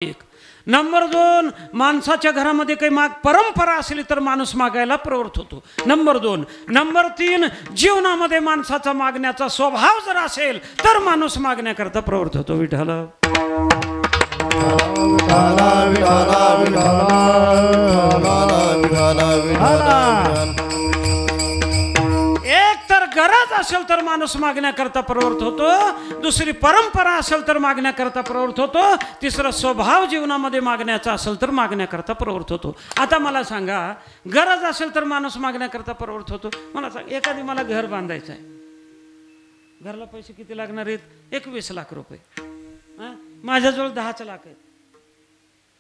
एक नंबर 2, माणसाच्या घरामध्ये काही परंपरा असली तर माणूस मागायला प्रवृत्त होतो. नंबर 2. नंबर 3, जीवनामध्ये माणसाचा मागण्याचा स्वभाव जर असेल तर माणूस मागण्याकरता प्रवृत्त होतो. विठ्ठल एक तर गरज असेल तर माणूस मागण्याकरता प्रवृत्त होतो, दुसरी परंपरा असेल तर मागण्याकरता प्रवृत्त होतो, तिसरा स्वभाव जीवनामध्ये मागण्याचा असेल तर मागण्याकरता प्रवृत्त होतो. आता मला सांगा, गरज असेल तर माणूस मागण्याकरता प्रवृत्त होतो. मला सांग, एखादी मला घर बांधायचं आहे, घराला पैसे किती लागणार आहेत? 21 लाख रुपये. माझ्याजवळ 10 लाख आहेत,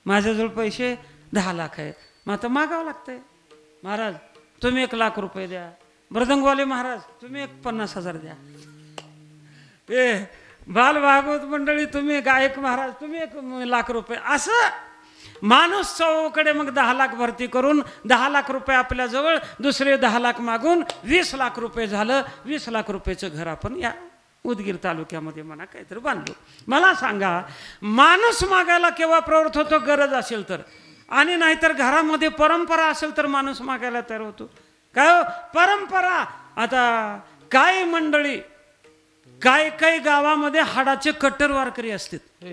माझ्याजवळ पैसे 10 लाख आहेत. मग आता मागावं लागतंय. महाराज तुम्ही 1 लाख रुपये द्या. मृदंगवाले महाराज तुम्ही 50,000 द्या. ए बाल भागवत मंडळी तुम्ही, गायक महाराज तुम्ही 1 लाख रुपये. असं माणूस चौकडे मग 10 लाख भरती करून 10 लाख रुपये आपल्याजवळ, दुसरे 10 लाख मागून 20 लाख रुपये झालं. 20 लाख रुपयेचं घर आपण या उदगीर तालुक्यामध्ये म्हणा काहीतरी बांधलो. मला सांगा, माणूस मागायला केव्हा प्रवृत्त होतो? गरज असेल तर. आणि नाहीतर घरामध्ये परंपरा असेल तर माणूस मागायला तयार होतो. काय हो परंपरा? आता काही मंडळी काही गावामध्ये हाडाचे कट्टर वारकरी असतात.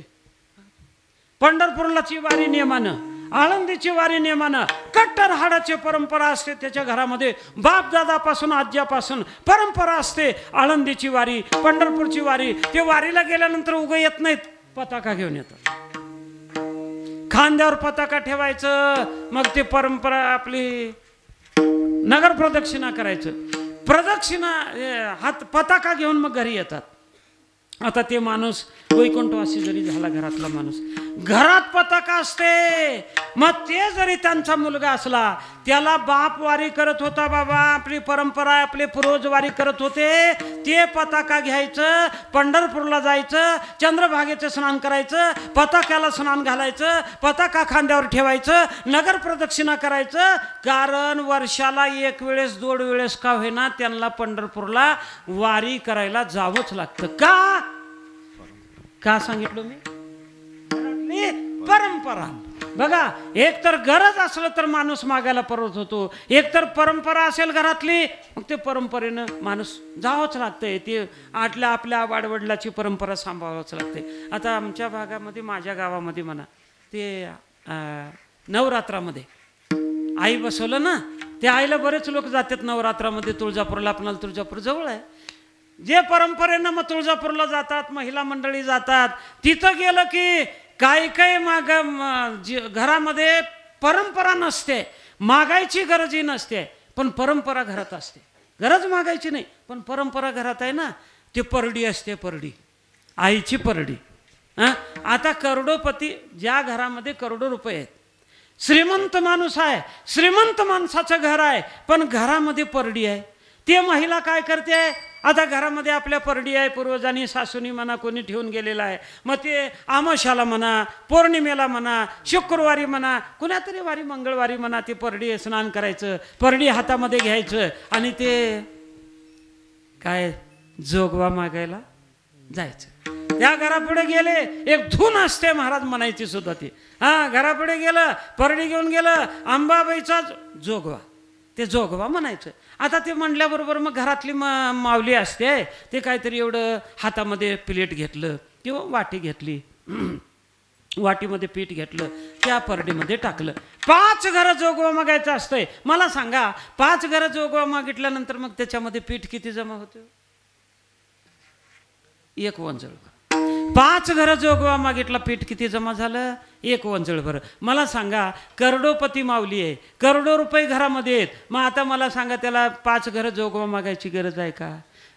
पंढरपूरलाची वारी नियमानं, आळंदीची वारी नियमानं कट्टर हाडाची परंपरा असते. त्याच्या घरामध्ये बापदादापासून आज्यापासून परंपरा असते. आळंदीची वारी, पंढरपूरची वारी, ते वारीला गेल्यानंतर उगं येत नाहीत, पताका घेऊन येतात. खांद्यावर पताका ठेवायचं, मग ते परंपरा आपली नगर प्रदक्षिणा करायचं. प्रदक्षिणा हात पताका घेऊन मग घरी येतात. आता ते माणूस वैकुंठवासी जरी झाला, घरातला माणूस, घरात पताका असते. मग ते जरी त्यांचा मुलगा असला, त्याला बाप वारी करत होता, बाबा आपली परंपरा आपले पूर्वज वारी करत होते, ते पताका घ्यायचं, पंढरपूरला जायचं, चंद्रभागेचं स्नान करायचं, पताक्याला स्नान घालायचं, पताका खांद्यावर ठेवायचं, नगर प्रदक्षिणा करायचं. कारण वर्षाला 1 वेळेस 2 वेळेस का होईना त्यांना पंढरपूरला वारी करायला जावंच लागतं. का सांगितलं मी? परंपरा. बघा, एक तर गरज असलं तर माणूस मागायला प्रवृत्त होतो, एक तर परंपरा असेल घरातली, मग ते परंपरेनं माणूस जावंच लागतंय. ते आपल्या वाडवडिलाची परंपरा सांभाळावंच लागते. आता आमच्या भागामध्ये, माझ्या गावामध्ये म्हणा, ते नवरात्रामध्ये आई बसवलं ना, त्या आईला बरेच लोक जातात नवरात्रामध्ये तुळजापूरला. आपल्याला तुळजापूर जवळ आहे. जे परंपरेनं मग तुळजापूरला जातात, महिला मंडळी जातात. तिथं गेलं की काही घरामध्ये परंपरा नसते, मागायची गरजही नसते, पण परंपरा घरात असते. गरज मागायची नाही, पण परंपरा घरात आहे ना. ती परडी असते, परडी, आईची परडी. आता करोडोपती, ज्या घरामध्ये करोडो रुपये आहेत, श्रीमंत माणूस आहे, श्रीमंत माणसाचं घर आहे, पण घरामध्ये परडी आहे. ते महिला काय करते? आता घरामध्ये आपल्या परडी आहे, पूर्वजांनी सासूनी म्हणा कोणी ठेवून गेलेला आहे. मग ते आमाशाला म्हणा, पौर्णिमेला म्हणा, शुक्रवारी म्हणा, कुणा तरी वारी, मंगळवारी म्हणा, ते परडी स्नान करायचं, परडी हातामध्ये घ्यायचं आणि ते काय जोगवा मागायला जायचं. त्या घरापुढे गेले, एक धून असते महाराज म्हणायची सुद्धा ती. घरापुढे गेलं, परडी घेऊन गेलं, अंबाबाईचा जोगवा, ते जोगवा म्हणायचं. आता ते म्हणल्याबरोबर मग घरातली माऊली असते, ते काहीतरी एवढं हातामध्ये प्लेट घेतलं किंवा वाटी घेतली, वाटीमध्ये पीठ घेतलं, त्या परडीमध्ये टाकलं. 5 घरं जोगवा मागायचं असतंय. मला सांगा, 5 घरं जोगवा मागितल्यानंतर मग त्याच्यामध्ये पीठ किती जमा होतं? 1 वंजळभर. 5 घरं जोगवा मागितला, पीठ किती जमा झालं? 1 वंजळभर. मला सांगा, करोडोपती माऊली आहे, करोडो रुपये घरामध्ये आहेत. मग आता मला सांगा, त्याला 5 घरं जोगवा मागायची गरज आहे का?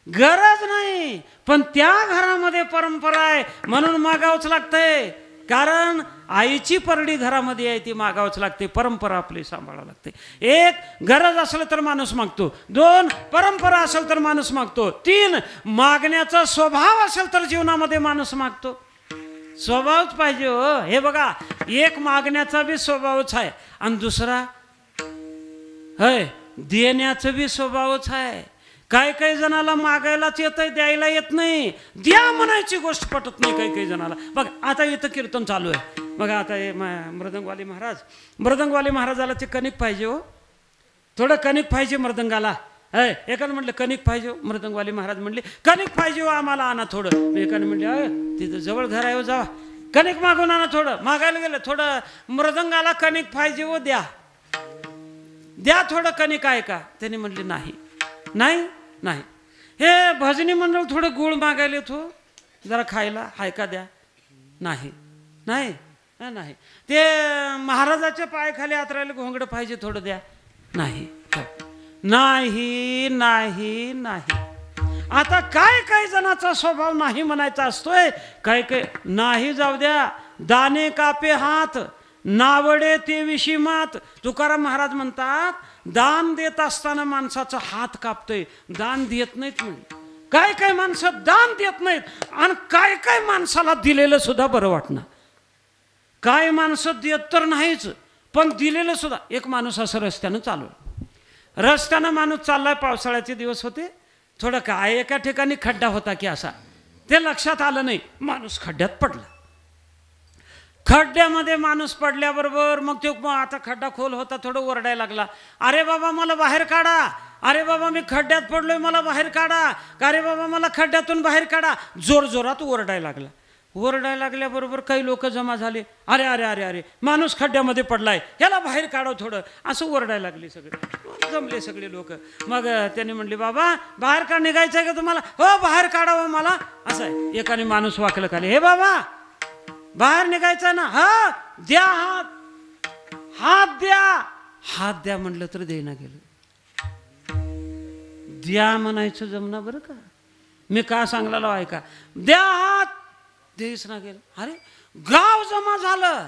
गरज नाही, पण त्या घरामध्ये परंपरा आहे म्हणून मागावंच लागतंय. कारण आईची परडी घरामध्ये आहे, ती मागावंच लागते. परंपरा आपली सांभाळावं लागते. 1 गरज असलं तर माणूस मागतो, 2 परंपरा असेल तर माणूस मागतो, 3 मागण्याचा स्वभाव असेल तर जीवनामध्ये माणूस मागतो. स्वभावच पाहिजे हो. हे बघा, 1 मागण्याचा बी स्वभावच आहे आणि दुसरा देण्याचा बी स्वभावच आहे. काही जणाला मागायलाच येतंय, द्यायला येत नाही. द्या म्हणायची गोष्ट पटत नाही काही जणाला. बघ आता इथं कीर्तन चालू आहे, मग आता हे मृदंगवाली महाराजाला ते कणिक पाहिजे हो, थोडं कणिक पाहिजे मृदंगाला. एकानं म्हटलं कणिक पाहिजे, मृदंगवाली महाराज म्हणले कणिक पाहिजे हो आम्हाला, आणा थोडं. एकानं म्हणले तिथं जवळ घर आहे हो, जावा कणिक मागून आणा. थोडं मागायला गेलं, थोडं मृदंगाला कणिक पाहिजे हो, द्या थोडं कणिक आहे का. त्यांनी म्हणले नाही नाही नाही. हे भजनी मंडळ थोडं गुळ मागायला हो, जरा खायला हाय का, द्या. नाही नाही नाही. ते महाराजाच्या पायाखाली आतरायला घोंगडं पाहिजे, थोडं द्या. नाही नाही नाही नाही. आता काय काय जणाचा स्वभाव नाही म्हणायचा असतोय, काय काय नाही जाऊ द्या. दाने कापे हात, नावडे ते विशी मात. तुकाराम महाराज म्हणतात दान देत असताना माणसाचा हात कापतोय, दान देत नाहीत म्हणजे. काय काय माणसं दान देत नाहीत आणि काय काय माणसाला दिलेलं सुद्धा बरं वाटणार. काय माणसं देत तर नाहीच, पण दिलेलं सुद्धा. एक माणूस असं रस्त्यानं रस्त्यानं माणूस चाललाय, पावसाळ्याचे दिवस होते, थोडं काय एका ठिकाणी खड्डा होता की असा, ते लक्षात आलं नाही, माणूस खड्ड्यात पडला. खड्ड्यामध्ये माणूस पडल्याबरोबर मग तो आता खड्डा खोल होता, थोडं ओरडायला लागला, अरे बाबा मला बाहेर काढा, अरे बाबा मी खड्ड्यात पडलोय मला बाहेर काढा, अरे बाबा मला खड्ड्यातून बाहेर काढा. जोर जोरात ओरडायला लागला. ओरडायला लागल्याबरोबर काही लोक जमा झाले, अरे अरे अरे अरे माणूस खड्ड्यामध्ये पडलाय, ह्याला बाहेर काढव थोडं, असं ओरडायला लागले सगळे. जमले सगळे लोक. मग त्यांनी म्हणले बाबा बाहेर का निघायचं आहे का तुम्हाला. हो बाहेर काढावं मला. असं आहे. एकाने माणूस वाकलं खाली, हे बाबा बाहेर निघायचं ना, हा द्या हात, हात द्या. हात द्या म्हणलं तर देईना गेलं. द्या म्हणायचं जमना बरं का, मी का सांगलेलो ऐका. द्या हात, देईच ना गेलं. अरे गाव जमा झालं,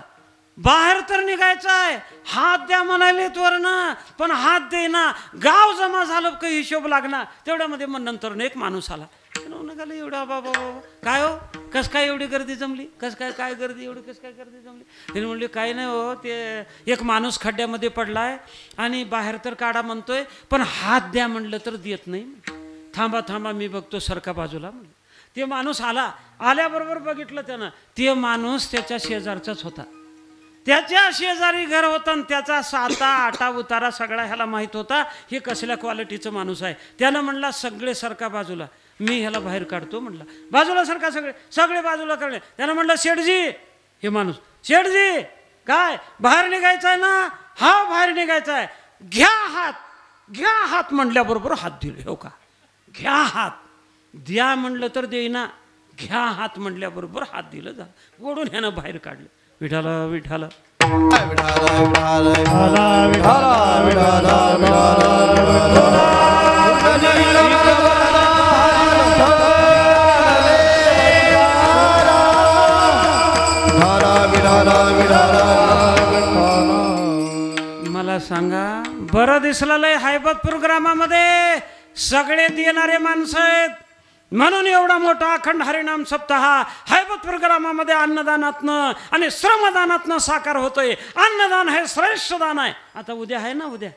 बाहेर तर निघायचं आहे, हात द्या म्हणाले वरनं, पण हात देईना. गाव जमा झालं, काही हिशोब लागणार तेवढ्यामध्ये. मग नंतर एक माणूस आला, एवढा बाबा बाबा काय हो, कस काय एवढी गर्दी जमली, कस काय काय गर्दी एवढी, कस काय गर्दी जमली. त्याने म्हणले काय नाही हो, ते एक माणूस खड्ड्यामध्ये पडलाय आणि बाहेर तर काढा म्हणतोय, पण हात द्या म्हणलं तर देत नाही. थांबा थांबा मी बघतो, सरका बाजूला म्हणलं. ते माणूस आला. आल्याबरोबर बघितलं त्यानं, ते माणूस त्याच्या शेजारचाच होता. त्याच्या शेजारी घर होतं आणि त्याचा साता आटा उतारा सगळा ह्याला माहीत होता, हे कसल्या क्वालिटीचं माणूस आहे. त्यानं म्हणला सगळे सरका बाजूला, मी ह्याला बाहेर काढतो म्हणला. बाजूला सरका, सगळे सगळे बाजूला काढले. त्यानं म्हणलं शेठजी, हे माणूस, शेठजी काय बाहेर निघायचं आहे ना. हा बाहेर निघायचं आहे, घ्या हात, घ्या हात म्हटल्याबरोबर हात दिले. हो का, घ्या हात. द्या म्हणलं तर देईना, घ्या हात म्हटल्याबरोबर हात दिलं. जा ओढून ह्यानं बाहेर काढलं. विठाला विठाला मला सांगा बरं दिसलं लय हैबतपूर ग्रामामध्ये सगळे देणारे माणसं आहेत, म्हणून एवढा मोठा अखंड हरिनाम सप्ताह हैबतपूर ग्रामामध्ये अन्नदानातनं आणि श्रमदानातनं साकार होतोय. अन्नदान हे श्रेष्ठ दान आहे. आता उद्या आहे ना, उद्या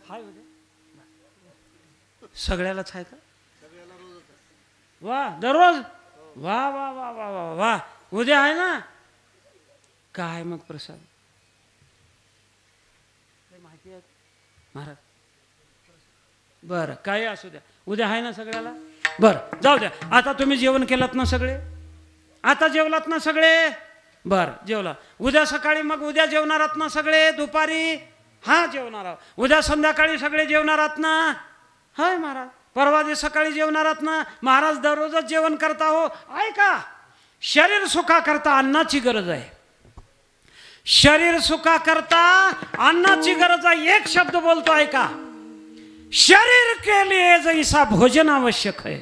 हाय, उद्या सगळ्यालाच आहे का. वा दररोज वा वा वा वा वा वा. उद्या आहे ना, काय मग प्रसाद माहिती आहे महाराज. बरं काय असू द्या, उद्या आहे ना सगळ्याला. बरं जाऊ द्या. आता तुम्ही जेवण केलात ना सगळे, आता जेवलात ना सगळे. बरं जेवला. उद्या सकाळी मग उद्या जेवणारात ना सगळे. दुपारी हा जेवणार आहोत. उद्या संध्याकाळी सगळे जेवणारात ना. हाय महाराज. परवा दिवस सकाळी जेवणारात ना. महाराज दररोजच जेवण करता हो. ऐका, शरीर सुखाकरता अन्नाची गरज आहे. शरीर सुखाकरता अन्नाची गरज आहे. एक शब्द बोलतो ऐका, शरीर के लिए जैसा भोजन आवश्यक है.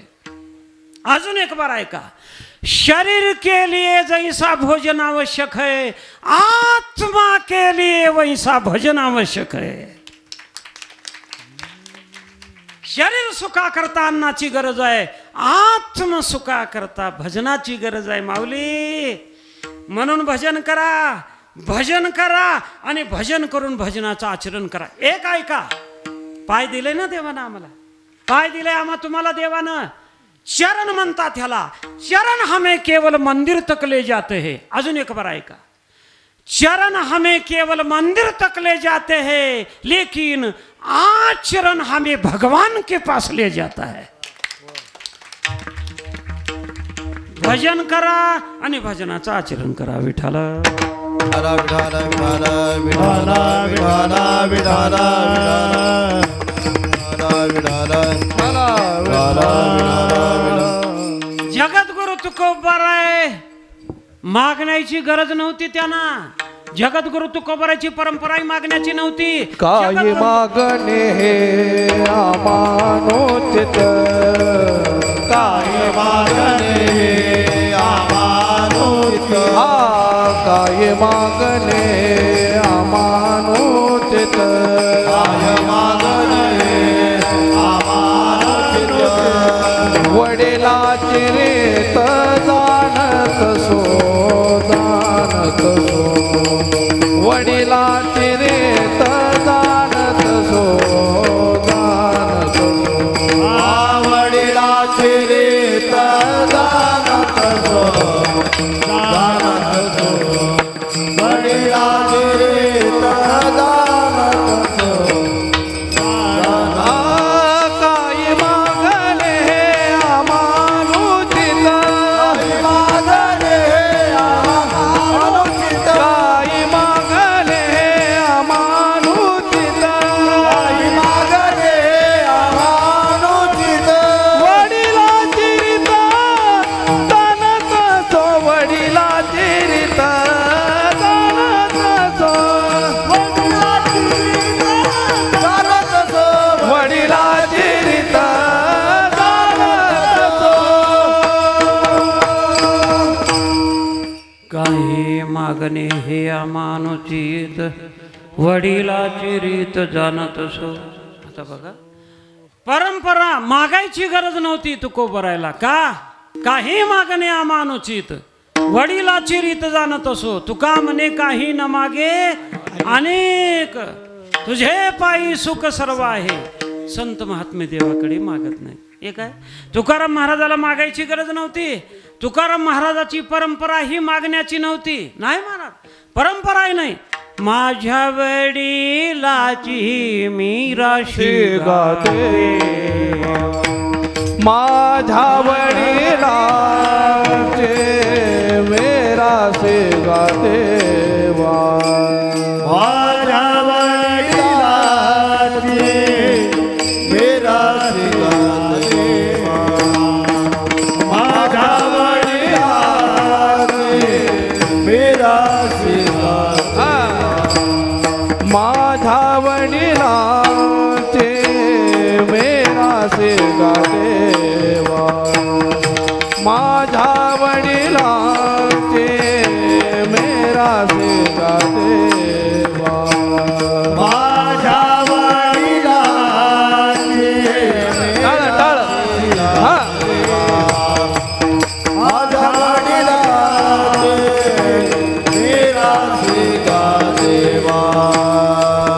अजून एक बार ऐका, शरीर के लिए जैसा भोजन आवश्यक है, आत्मा के लिए वैसा भजन आवश्यक है. शरीर सुखा करता अन्नाची गरज आहे, आत्म सुखा करता भजनाची गरज आहे. माऊली म्हणून भजन करा, भजन करा आणि भजन करून भजनाचं आचरण करा. एक ऐका, पाय दिले ना देवानं आम्हाला, पाय दिले आम्हा तुम्हाला देवानं. चरण म्हणतात ह्याला. चरण हमें केवल मंदिर तक ले जाते हैं. अजून एक बार ऐका. चरण हमें केवल मंदिर तक ले जाते हैं, लेकिन आचरण हमें भगवान के पास ले जाता है. भजन करा आणि भजनाचं आचरण करा. विठ्ठल विठाला विठाला विठाला विठाला विठाला विठाला विठाला. जगद्गुरु तुकोबाराय मागण्याची गरज नव्हती त्यांना. जगद्गुरु तुकोबारायची परंपरा मागण्याची नव्हती. काय मागणे हे अमानोचित, काय मागणे हे अमानोचित, काय मागणे अमानोचित, काय मागणे अमानोचित. वडिलाची रीत जाणत सो, जाणत सो, वडिलाची रीत जाणत सो, जाणत सो, वडिलाची रीत जाणत सो, जाणत सो, वडिलाची रीत जाणत सो. काय मागणे हे अमानुचित, काय मागणे हे अमानुचित, काय मागणे हे अमानुचित, काय मागणे हे अमानुचित. वडिलाची रीत जाणत सो, वडिलाची रीत जाणत सो, वडिलाची रीत जाणत सो, वडिलाची रीत जाणत सो. काही मागणे हे अमानुचित, वडिलाची रीत जाणत असो. आता बघा, परंपरा मागायची गरज नव्हती तुकोबारायला. का? काही मागणे अमानुचित, वडिलाची रीत जाणत असो. तुका म्हणे काही न मागे अनेक, तुझे पायी सुख सर्व आहे. संत महात्मे देवाकडे मागत नाही. हे काय? तुकाराम महाराजाला मागायची गरज नव्हती. तुकाराम महाराजाची परंपरा ही मागण्याची नव्हती. नाही महाराज, परंपरा नाही. माझ्या वडिलाची मी राशी गाते, माझ्या वडिलाचे मेरा से गाते, माझ्या वडिलाचे मेरा से गाते, माझ्या वडिलाचे मेरा से गाते, माझ्या वडिलाचे मेरा से गाते, माझ्या वडिलाचे मेरा से गाते, माझ्या वडिलाचे मेरा से गाते, माझ्या वडिलाचे मेरा से गाते.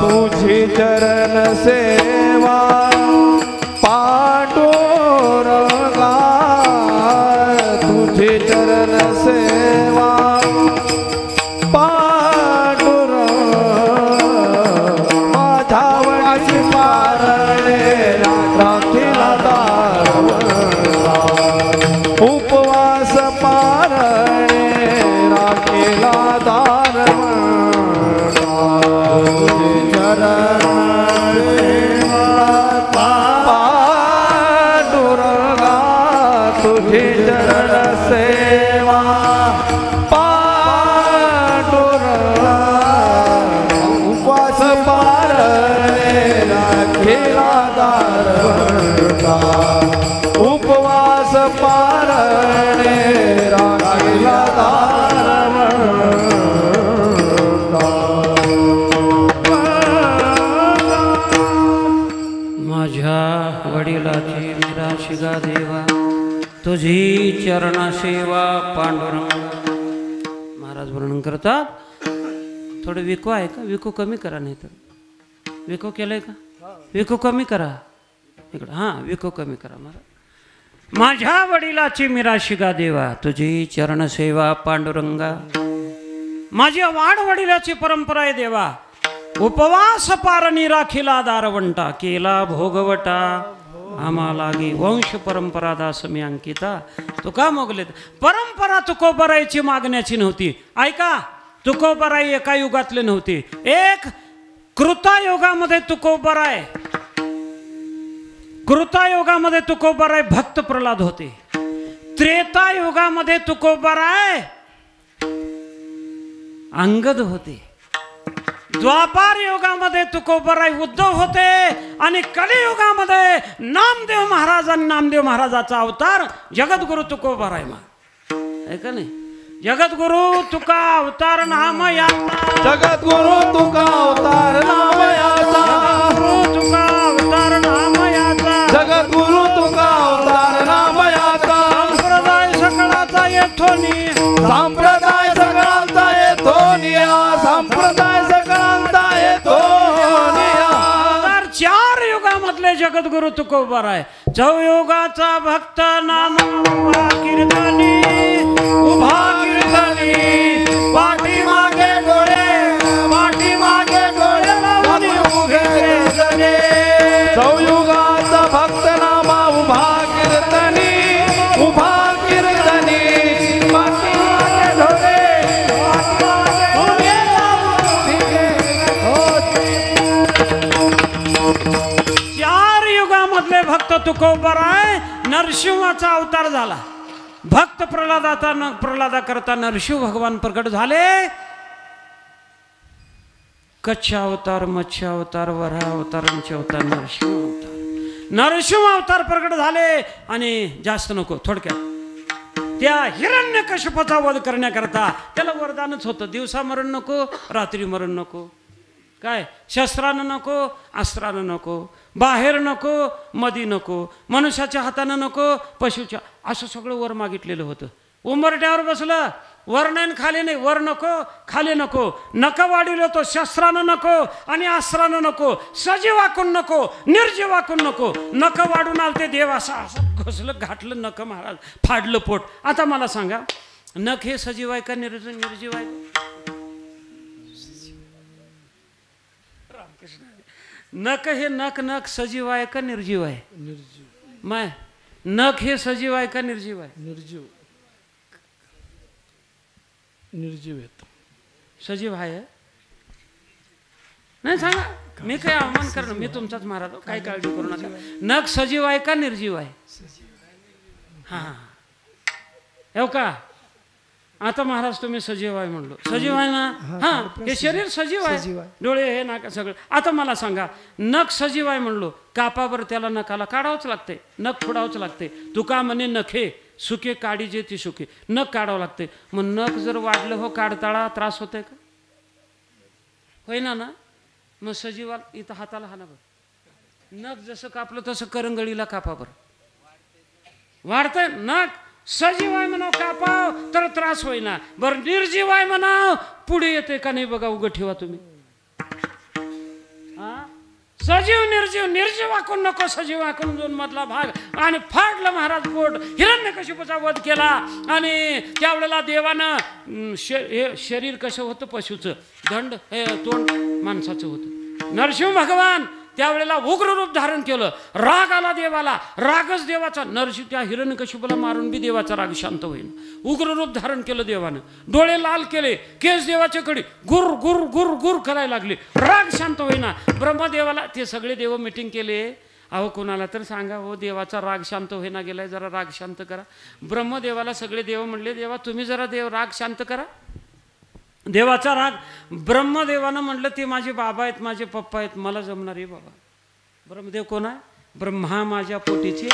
तुझी चरण सेवा पांडुरंगा, तुझी चरण सेवा पांडुरंग. माझ्या वडिलाची पारणे राखीला दारवंता, उपवास पारणे राखीला दारवंता. तुझे चरण पांडुरंगा, तुझे चरण सेवा पांडुरंग. उपवास पारणे राखीला दारवंता, उपवास पारणे राखीला दारवंता. माझ्या वडिलाची निराशी गा देवा, तुझी चरण सेवा पांडुरंग. महाराज वर्णन करतात. थोडं विको आहे का? विको कमी करा. नाही तर विको केलंय का? विको कमी करा इकडं. हां, विको कमी करा महाराज. माझ्या वडिलाची मिराशिगा देवा, तुझी चरणसेवा पांडुरंगा. माझी वाढ वडिलाची परंपरा आहे देवा. उपवास पारणी राखिला दारवंटा, केला भोगवटा आम्हाला गे. वंश परंपरा दास मी अंकिता. तुका मोगलेत. परंपरा तुकोबराईची मागण्याची नव्हती. ऐका, तुकोबराई एका युगातले नव्हती. एक कृतायुगामध्ये तुकोबराय, कृतायुगामध्ये तुकोबराय भक्त प्रल्हाद होते. त्रेतायुगामध्ये तुकोबराय अंगद होते. द्वापार युगामध्ये तुकोबराय उद्धव होते. आणि कलियुगामध्ये नामदेव महाराज आणि नामदेव महाराजाचा अवतार जगद्गुरु तुकोबराय. आहे का नाही? जगद्गुरु तुका अवतार नाम याचा, जगद्गुरु तुका अवतार नाम याचा, जगद्गुरु तुका अवतार नाम याचा, जगद्गुरु तुका अवतार नाम याचा. संप्रदाय सकळाचा येथो नि, संप्रदाय सगळ्यांचा येतो निया, संप्रदाय सगळ्यांचा येतो निया. तर चार युगामधले जगद्गुरु तुकोबराय. चौयुगाचा भक्त नाम उभा कीर्तनी, उभा कीर्तनी, पाठीमागे डोळे, पाठीमागे डोळे लावून उभे कीर्तनी. चौयुगाचा भक्त नामा उभा कीर्तनी, उभा कीर्तनी, पाठीमागे डोळे, पाठीमागे डोळे लावून चार युगामधले भक्त तुकोबराय. नरसिंहाचा अवतार झाला. भक्त प्रल्हादा करता नरसिंह भगवान प्रकट झाले. कच्छ अवतार, मत्स्य अवतार, वरा अवतारांचे अवतार, नरसिंह अवतार. नरसिंह अवतार प्रकट झाले. आणि जास्त नको, थोडक्यात त्या हिरण्यकश्यपाचा वध करण्याकरता त्याला वरदानच होतं. दिवसा मरण नको, रात्री मरण नको, काय शस्त्रानं नको, अस्त्रानं नको, बाहेर नको, मधी नको, मनुष्याच्या हातानं नको, पशुच्या, असं सगळं वर मागितलेलं होतं. उंबरट्यावर बसलं, वर नाही खाली नाही, वर नको खाली नको, नका वाढील होतो, शस्त्रानं नको आणि अस्त्रानं नको, सजीव वाकून नको, निर्जीव वाकून नको. नक वाढून आलं ते देव असं असं घसलं घातलं नक, महाराज फाडलं पोट. आता मला सांगा, नख हे सजीव आहे का निर्जीव आहे? नख हे नख सजीव आहे का निर्जीव आहे? निर्जीव. माय नख हे सजीव आहे का निर्जीव आहे? निर्जीव. निर्जीव आहेत. सजीव आहे नाही? सांगा, मी काय अवमान करणं, मी तुमचाच महाराज, काय काळजी करू नका. नख सजीव आहे का निर्जीव आहे? हा हो का? आता महाराज तुम्ही सजीव आहे म्हणलो, सजीव आहे ना? हा, हे शरीर सजीव आहे, डोळे हे नाका सगळं. आता मला सांगा, नख सजीव आहे म्हणलो, कापावर त्याला नखाला काढावंच लागते, नख फोडावंच लागते. तुका म्हणे नखे सुके काढी जे ती सुके, नख काढावं लागते. मग नख जर वाढलं हो काढताळा त्रास होतोय का? होईना ना? मग सजीवाला इथं हाताला हाना बघ, नख जसं कापलं तसं करंगळीला कापा बरं, वाढतंय नख. सजीव आहे म्हणाव कापाव तर त्रास होईना, बरं निर्जीव आहे म्हणाव पुढे येते का नाही बघा, उघड ठेवा तुम्ही. सजीव निर्जीव, निर्जीव वाकून नको, सजीव वाकून दोन मधला भाग. आणि फाडलं महाराज पोट, हिरण्यकशिपूचा वध केला. आणि त्यावेळेला देवानं हे शरीर कसं होतं पशुचं, दंड हे तोंड माणसाचं होतं. नरसिंह भगवान त्यावेळेला उग्र रूप धारण केलं. राग आला देवाला, रागच देवाचा. नरसिंह त्या हिरण्यकशिपूला मारून बी देवाचा राग शांत होईल. उग्र रूप धारण केलं देवानं, डोळे लाल केले, केस देवाच्या कडे गुर गुर गुर गुर करायला लागले, राग शांत होईना. ब्रह्मदेवाला ते सगळे देव मिटिंग केले. अहो कोणाला तर सांगा हो, देवाचा राग शांत होईना गेलाय, जरा राग शांत करा. ब्रह्मदेवाला सगळे देव म्हणले, देवा तुम्ही जरा राग शांत करा, देवाचा राग. ब्रह्मदेवानं म्हटलं ते माझे बाबा आहेत, माझे पप्पा आहेत, मला जमणार आहे बाबा. ब्रह्मदेव कोण आहे? ब्रह्मा माझ्या पोटीचे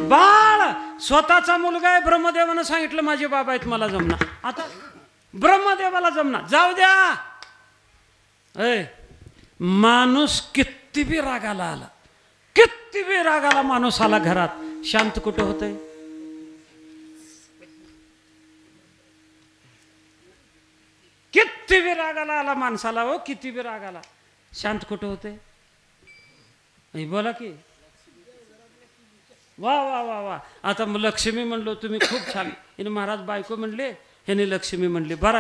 बाळ, स्वतःचा मुलगा आहे. ब्रह्मदेवानं सांगितलं माझे बाबा आहेत, मला जमणार. आता ब्रह्मदेवाला जमणार, जाऊ द्या. माणूस किती बी रागाला आला, किती बी रागाला माणूस आला घरात, शांत कुठं होतंय? किती बी रागाला आला माणसाला, हो किती बी रागाला, शांत कुठं होते? बोला की वा वा वा वा. आता लक्ष्मी म्हणलो तुम्ही खूप छान. हिने महाराज बायको म्हणले, ह्याने लक्ष्मी म्हणले. बरं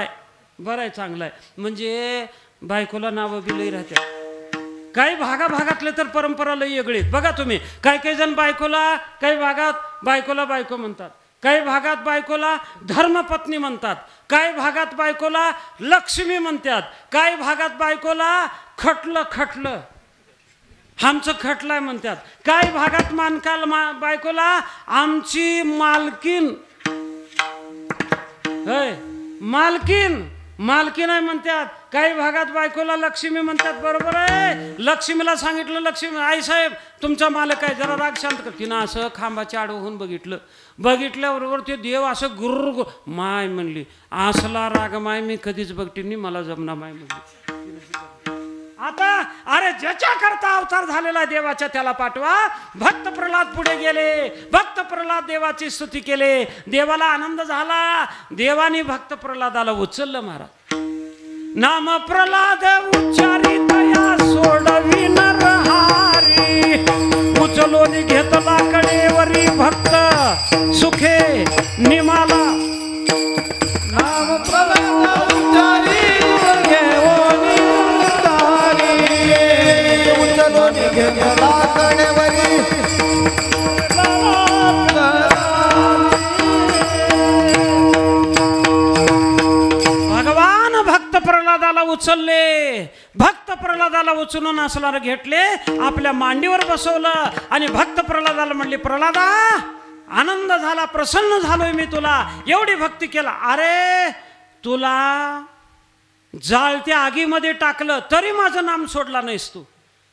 आहे चांगलं आहे. म्हणजे बायकोला नावं बी लई राहत्या. काही भागाभागातले तर परंपरा लई वेगळी. बघा तुम्ही, काही जण बायकोला, काही भागात बायकोला बायको म्हणतात, काही भागात बायकोला धर्मपत्नी म्हणतात, काही भागात बायकोला लक्ष्मी म्हणतात, काही भागात बायकोला खटलं आमचं खटलाय म्हणतात, काही भागात बायकोला आमची मालकीन मालकीन आहे म्हणतात, काही भागात बायकोला लक्ष्मी म्हणतात. बरोबर आहे. लक्ष्मीला सांगितलं, लक्ष्मी आई साहेब तुमचा मालक आहे, जरा राग शांत कर. तिनं असं खांबाच्या आडवं होऊन बघितल्याबरोबर ते देव असं गुर्र माय म्हणली, असला राग माय मी कधीच बघते नाही, मला जमना माय म्हणली. आता अरे ज्याच्या करता अवतार झालेला देवाच्या त्याला पाठवा. भक्त प्रल्हाद पुढे गेले, भक्त प्रल्हाद देवाची स्तुती केले, देवाला आनंद झाला. देवाने भक्त प्रल्हादाला उचललं महाराज. नाम प्रल्हाद उच्चारी तया सोडवी नरहारी, उचलून घेतला कडेवरी भक्त सुखे निमाला. नाम प्रल्हाद उच्चारी घेतला कडेवरी भगवान भक्त प्रल्हादाला उचलले. भक्त प्रल्हादाला उचलून असणार घेतले, आपल्या मांडीवर बसवलं आणि भक्त प्रल्हादाला म्हणले, प्रल्हादा आनंद झाला, प्रसन्न झालोय मी तुला, एवढी भक्ती केला. अरे तुला जाळत्या आगीमध्ये टाकलं तरी माझं नाम सोडला नाहीस तू,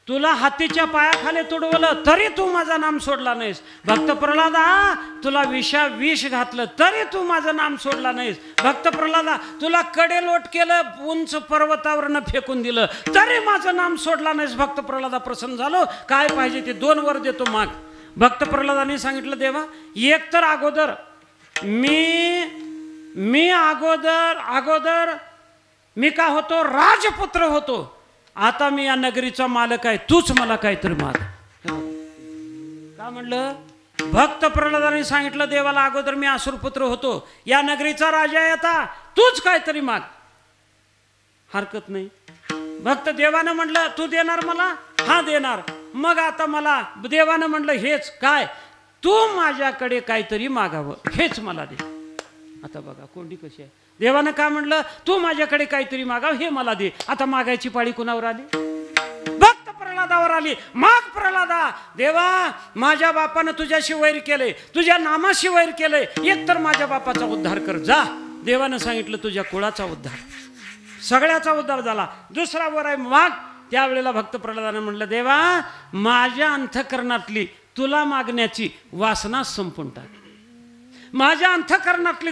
तुला हातीच्या पायाखाली तुडवलं तरी तू माझं नाम सोडला नाहीस. भक्त प्रल्हादा तुला विष घातलं तरी तू माझं नाम सोडला नाहीस. भक्त प्रल्हादा तुला कडेलोट केलं, उंच पर्वतावरनं फेकून दिलं तरी माझं नाम सोडला नाहीस. भक्त प्रल्हादा प्रसन्न झालो, काय पाहिजे ते 2 वर देतो माग. भक्त प्रल्हादाने सांगितलं, देवा एक तर अगोदर मी अगोदर मी का होतो, राजपुत्र होतो, आता मी या नगरीचा मालक आहे, तूच मला काहीतरी माग. का म्हणलं? भक्त प्रल्हादाने सांगितलं देवाला, अगोदर मी असुरपुत्र होतो, या नगरीचा राजा आहे, आता तूच काहीतरी माग. हरकत नाही. भक्त देवानं म्हणलं तू देणार मला? हा देणार. मग आता मला देवानं म्हणलं हेच काय, तू माझ्याकडे काहीतरी मागावं, हेच मला दे. आता बघा कोंडी कशी आहे. देवानं काय म्हणलं, तू माझ्याकडे काहीतरी मागाव, हे मला दे. आता मागायची पाळी कुणावर आली? भक्त प्रल्हादावर आली. माग प्रल्हादा, देवा माझ्या बापानं तुझ्याशी वैर केले, तुझ्या नामाशी वैर केले, एक तर माझ्या बापाचा उद्धार कर. जा. देवानं सांगितलं तुझ्या कुळाचा उद्धार, सगळ्याचा उद्धार झाला. दुसरा वर आहे माग. त्यावेळेला भक्त प्रल्हादानं म्हणलं, देवा माझ्या अंतःकरणातली तुला मागण्याची वासना संपून टाक. माझ्या अंतःकरणातली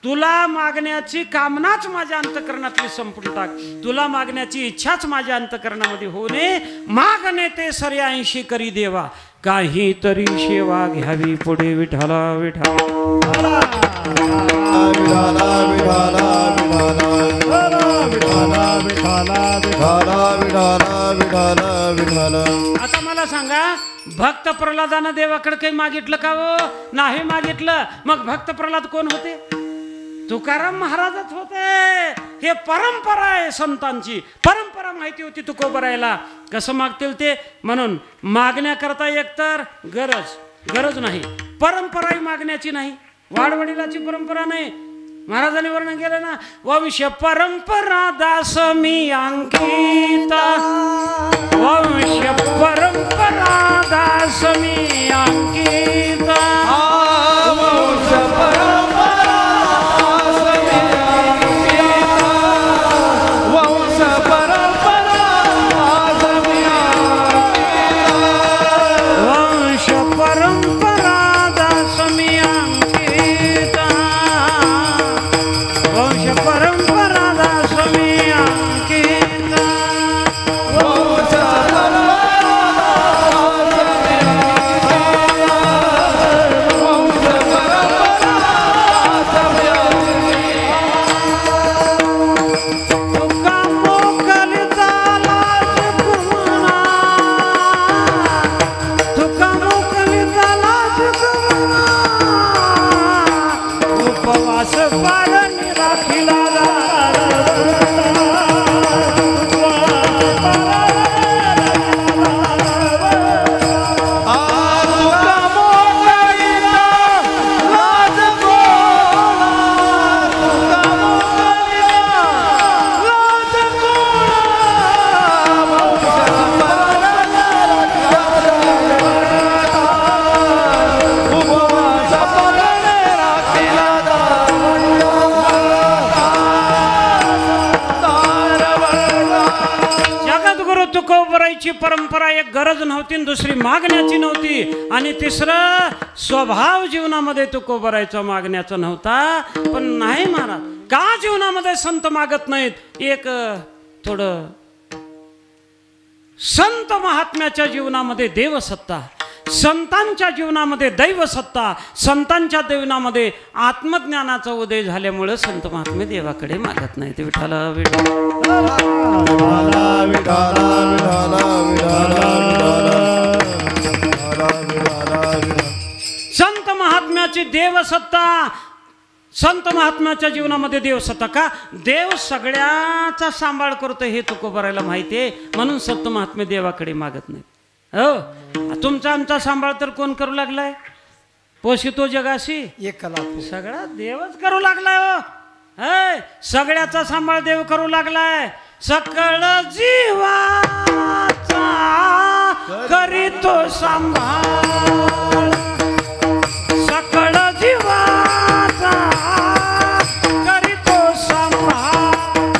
तुला मागण्याची कामनाच माझ्या अंतःकरणातली संपून टाक. तुला मागण्याची इच्छाच माझ्या अंतःकरणामध्ये होऊ नये. मागणे ते सर्यांशी करी देवा, काहीतरी सेवा घ्यावी पुढे. विठाला विठाला आता मला सांगा, भक्त प्रल्हादानं देवाकडे काही मागितलं का हो? नाही मागितलं. मग भक्त प्रल्हाद कोण होते? तुकाराम महाराजच होते. हे परंपरा आहे, संतांची परंपरा माहिती होती तुकोबरायला कसं मागतील ते. म्हणून मागण्याकरता एकतर गरज नाही, परंपराही मागण्याची नाही, वाडवडिलाची परंपरा नाही. महाराजांनी वर्णन केलं ना, वंश परंपरा दास मी अंकिता, वंश परंपरा दास मी अंकिता, वंश परंपरा वंश परंपरा वंश परंपरा दास मी अंकिता, वंश परंपरा दास मी अंकिता, वंश उपवास पालन राखिला तुकोबराईची परंपरा एक गरज नव्हती, दुसरी मागण्याची नव्हती, आणि तिसरं स्वभाव जीवनामध्ये तुकोबराईचा मागण्याचा नव्हता. पण नाही महाराज, का जीवनामध्ये संत मागत नाहीत? एक थोडं संत महात्म्याच्या जीवनामध्ये देवसत्ता, संतांच्या जीवनामध्ये दैवसत्ता, संतांच्या जीवनामध्ये आत्मज्ञानाचा उदय झाल्यामुळे संत महात्मे देवाकडे मागत नाहीत. विठाला संत महात्म्याची देवसत्ता, संत महात्म्याच्या जीवनामध्ये देवसत्ता. का? देव सगळ्याचा सांभाळ करतो हे तुकोबरायला माहिती आहे, म्हणून संत महात्मे देवाकडे मागत नाहीत. हो, तुमचा आमचा सांभाळ तर कोण करू लागलाय? पोषितो जगाशी एकला सगळा देवच करू लागलाय. हो, सगळ्याचा सांभाळ देव करू लागलाय. सकळ जीवाचा करीतो सांभाळ, सकळ जीवाचा करीतो सांभाळ,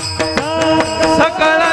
सकळ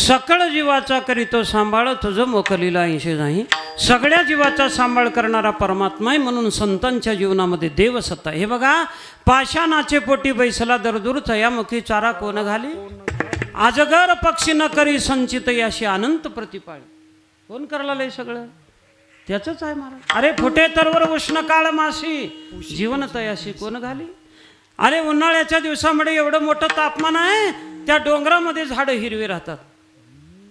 सकळ जीवाचा करीतो सांभाळ, तुझं मोकलीला ऐंशी नाही. सगळ्या जीवाचा सांभाळ करणारा परमात्मा आहे, म्हणून संतांच्या जीवनामध्ये देवसत्ता. हे बघा, पाषाणाचे पोटी बैसला दरदूर तयामुखी चारा कोण घाली, अजगर पक्षी न करी संचित याशी अनंत प्रतिपाळी. कोण करायला लय सगळं? त्याचंच आहे महाराज. अरे फुटे तरवर उष्ण काळ मासी, जीवन तयाशी कोण घाली. अरे उन्हाळ्याच्या दिवसामध्ये एवढं मोठं तापमान आहे, त्या डोंगरामध्ये झाडं हिरवी राहतात.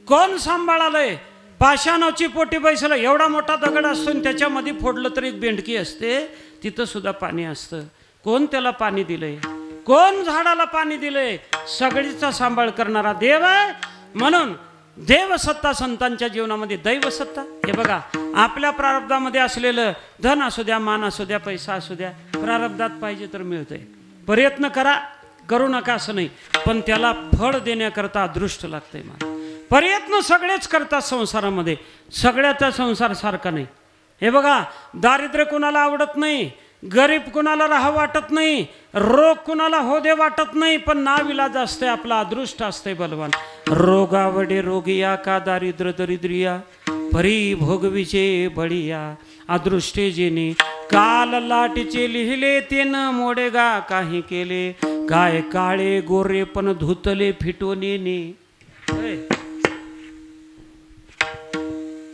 कोण सांभाळालंय? पाषाणाची पोटी बैसला, एवढा मोठा दगड असतो आणि त्याच्यामध्ये फोडलं तर एक बेंडकी असते, तिथं सुद्धा पाणी असतं. कोण त्याला पाणी दिलंय? कोण झाडाला पाणी दिले, सगळीचा सांभाळ करणारा देव आहे. म्हणून देवसत्ता संतांच्या जीवनामध्ये दैवसत्ता. हे बघा, आपल्या प्रारब्धामध्ये असलेलं धन असू द्या, मान असू द्या, पैसा असू द्या, प्रारब्धात पाहिजे तर मिळतंय. प्रयत्न करा, करू नका असं नाही, पण त्याला फळ देण्याकरता अदृष्ट लागतंय. मला प्रयत्न सगळेच करतात संसारामध्ये, सगळ्याचा संसार सारखा नाही. हे बघा, दारिद्र्य कुणाला आवडत नाही, गरीब कुणाला राहावं वाटत नाही, रोग कुणाला हो दे वाटत नाही, पण नाविलाज असते, आपला अदृष्ट असते बलवान. रोगावडे रोगिया का दारिद्र्य दरिद्रिया, परी भोगविचे बळिया, अदृष्टे जेने काल लाटीचे लिहिले तेन मोडेगा काही केले, काय काळे गोरे पण धुतले फिटवणे.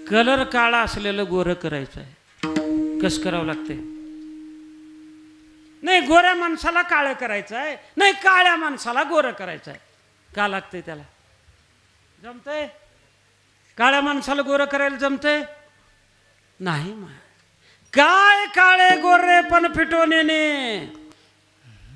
कलर काळा असलेलं गोरं करायचं आहे. कसं करावं लागतंय? नाही, गोऱ्या माणसाला काळं करायचं आहे, नाही काळ्या माणसाला गोरं करायचं आहे. का लागतंय त्याला? जमतंय? काळ्या माणसाला गोरं करायला जमतंय? नाही. काय काळे गोरे पण फिटवणे.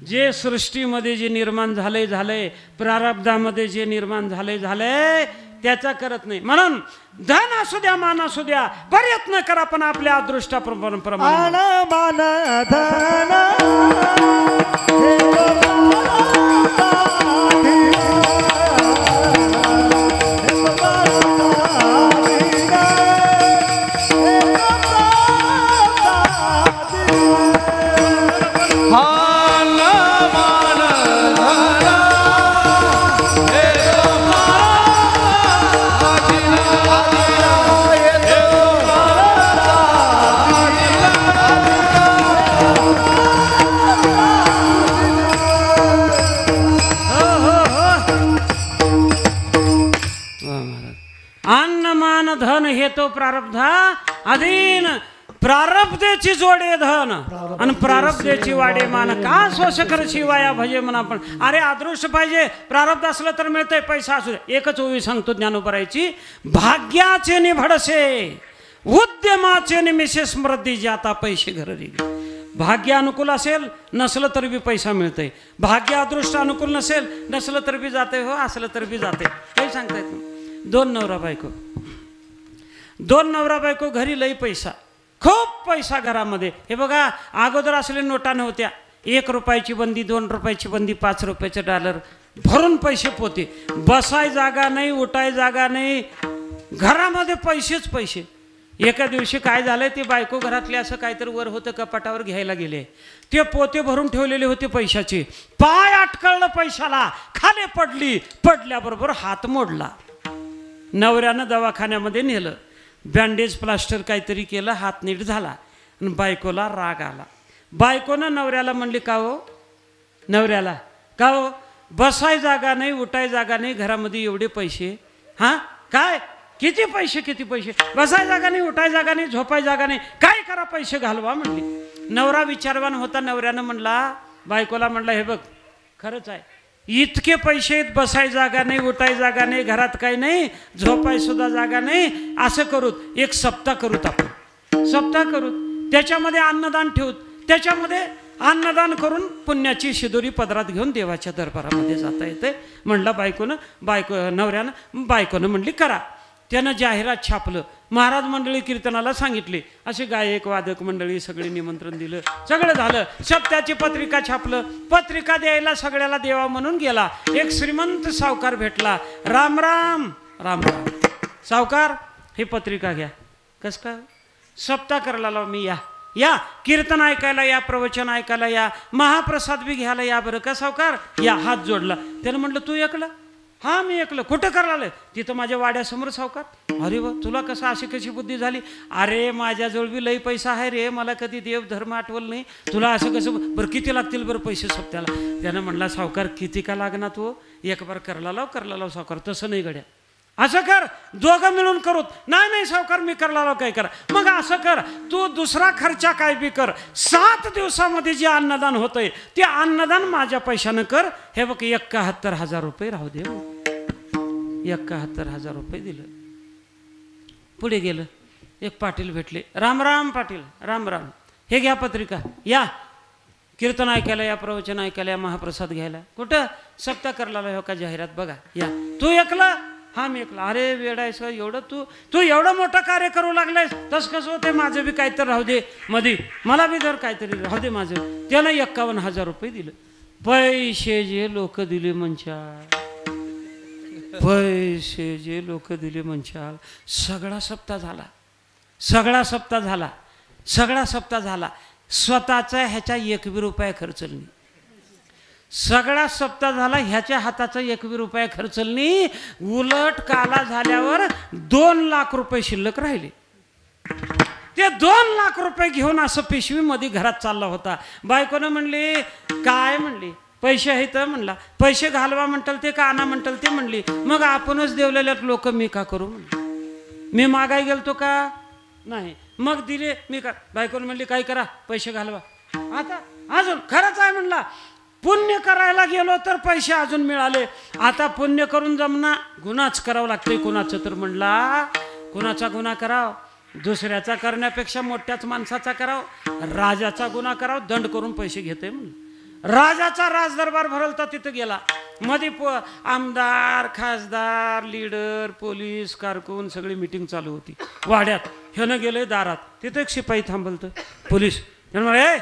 जे सृष्टीमध्ये जे निर्माण झालंय, प्रारब्धामध्ये जे निर्माण झालंय त्याचा करत नाही. म्हणून धन असू द्या, मान असू द्या, प्रयत्न करा, पण आपल्या अदृष्टाप्रमाणे. धन हे तो प्रारब्धा अधीन, प्रारब्धेची जोडे धन आणि प्रारब्धेची वाडे मान. का स्वश कर शिवाया भजे म्हणा. पण अरे अदृष्ट पाहिजे, प्रारब्ध असलं तर मिळतंय, पैसा असू दे. एकच ओवी सांगतो ज्ञानोबरायची, भाग्याचे निभडसे उद्यमाचे निमिषे स्मृती जाता पैसे घरी. भाग्य अनुकूल असेल, नसलं तर बी पैसा मिळतंय. भाग्य अदृष्ट अनुकूल नसेल, नसलं तर बी जाते, हो असलं तर बी जाते. काही सांगता येत नाही. दोन नवरा बायको घरी लई पैसा, खूप पैसा घरामध्ये. हे बघा, अगोदर असले नोटा नव्हत्या. 1 रुपयाची बंदी, 2 रुपयाची बंदी, 5 रुपयाचे डॉलर भरून पैसे पोते. बसाय जागा नाही, उठाय जागा नाही, घरामध्ये पैसेच पैसे. एका दिवशी काय झालंय, ते बायको घरातले असं काहीतरी वर होतं कपाटावर घ्यायला गेले, ते पोते भरून ठेवलेले होते पैशाचे. पाय अटकळलं पैशाला, खाली पडली, पडल्याबरोबर हात मोडला. नवऱ्यानं दवाखान्यामध्ये नेलं, बँडेज प्लास्टर काहीतरी केलं, हात नीट झाला. आणि बायकोला राग आला. बायकोनं नवऱ्याला म्हणली, का हो नवऱ्याला, का हो बसाय जागा नाही, उठाय जागा नाही, घरामध्ये एवढे पैसे, हां काय किती पैसे, किती पैसे, बसाय जागा नाही, उठाय जागा नाही, झोपाय जागा नाही, काय करा पैसे घालवा म्हणली. नवरा विचारवान होता. नवऱ्यानं म्हणला, बायकोला म्हणला, हे बघ खरंच आहे, इतके पैसे आहेत, बसाय जागा नाही, उठाय जागा नाही, घरात काही नाही, झोपाय सुद्धा जागा नाही. असं करूत, एक सप्ताह करूत, आपण सप्ताह करूत, त्याच्यामध्ये अन्नदान ठेवूत, त्याच्यामध्ये अन्नदान करून पुण्याची शिदोरी पदरात घेऊन देवाच्या दरबारामध्ये जाता येते म्हणला नवऱ्यानं. बायकोनं म्हणली करा. त्यानं जाहिरात छापलं, महाराज मंडळी कीर्तनाला सांगितले, असे गायक वादक मंडळी सगळे निमंत्रण दिलं, सगळं झालं. सप्त्याची पत्रिका छापलं, पत्रिका द्यायला सगळ्याला देवा म्हणून गेला. एक श्रीमंत सावकार भेटला. राम राम. राम राम सावकार, ही पत्रिका घ्या. कस का? सप्ताह करायला लाव मी, या कीर्तन ऐकायला या, प्रवचन ऐकायला या, महाप्रसाद बी घ्यायला या बरं का सावकार, या. हात जोडला. त्यानं म्हटलं, तू एकला? हा मी एकलं. कुठं करायला? तिथं माझ्या वाड्यासमोर सावकार. अरे वा, तुला कसं अशी कशी बुद्धी झाली? अरे माझ्याजवळ बी लई पैसा आहे रे, मला कधी देव धर्म आठवलं नाही, तुला असं कसं? बरं किती लागतील बरं पैसे सप्त्याला? त्यानं म्हणला, सावकार किती का लागणार तू, एक बार करला लाव सावकार. तसं नाही गड्या, असं कर, दोघं मिळून करूत. नाही सावकार मी करला लाव, काय करा. मग असं कर, तू दुसरा खर्चा काय बी कर, 7 दिवसामध्ये जे अन्नदान होतंय ते अन्नदान माझ्या पैशानं कर. हे बघ 71,000 रुपये राहू दे. 71,000 रुपये दिलं. पुढे गेलं, एक पाटील भेटले. राम राम पाटील. राम राम. हे घ्या पत्रिका, या कीर्तन ऐकायला या, प्रवचन ऐकायला या, महाप्रसाद घ्यायला. कुठं? सप्ताह करला हो का जाहिरात बघा या. तू एकला? हा मी एकला. अरे वेडायस का एवढं? तू एवढं मोठं कार्य करू लागलायस. तस कसं होते, माझं बी काहीतरी राहू दे मधी, मला बी जर काहीतरी राहू दे माझं. त्यानं 51,000 रुपये दिलं. पैसे जे लोक दिले म्हणशाल, पैसे जे लोक दिले म्हणशाल. सगळा सप्ताह झाला, सगळा सप्ताह झाला, सगळा सप्ताह झाला. स्वतःचा ह्याच्या 1 रुपया खर्चल नाही. सगळा सप्ताह झाला, ह्याच्या हाताचा 1 रुपया खर्चल नाही. उलट काला झाल्यावर 2 लाख रुपये शिल्लक राहिले. ते 2 लाख रुपये घेऊन असं पिशवीमध्ये घरात चालला होता. बायकोनं म्हणली, काय म्हणली, पैसे आहेत म्हणला. पैसे घालवा म्हणताल ते का आणा म्हणताल ते म्हणली. मग आपणच देवलेल्या लोक मी का करू म्हणलं. मी मागाय गेलतो का नाही, मग दिले मी का. बायकोनं म्हणली, काय करा, पैसे घालवा. आता अजून खरंच आहे म्हणला, पुण्य करायला गेलो तर पैसे अजून मिळाले. आता पुण्य करून जमना, गुन्हाच करावं लागतंय कुणाचं. तर म्हणला, कुणाचा गुन्हा कराव, दुसऱ्याचा करण्यापेक्षा मोठ्याच माणसाचा कराव. राजाचा गुन्हा कराव, दंड करून पैसे घेते म्हणलं. राजाचा राजदरबार भरलता, तिथं गेला. मध्ये आमदार, खासदार, लीडर, पोलीस, कारकून सगळी मीटिंग चालू होती वाड्यात. ह्यानं गेले दारात, तिथं एक शिपाई थांबलतं. पोलीस ह्यानं म्हणे,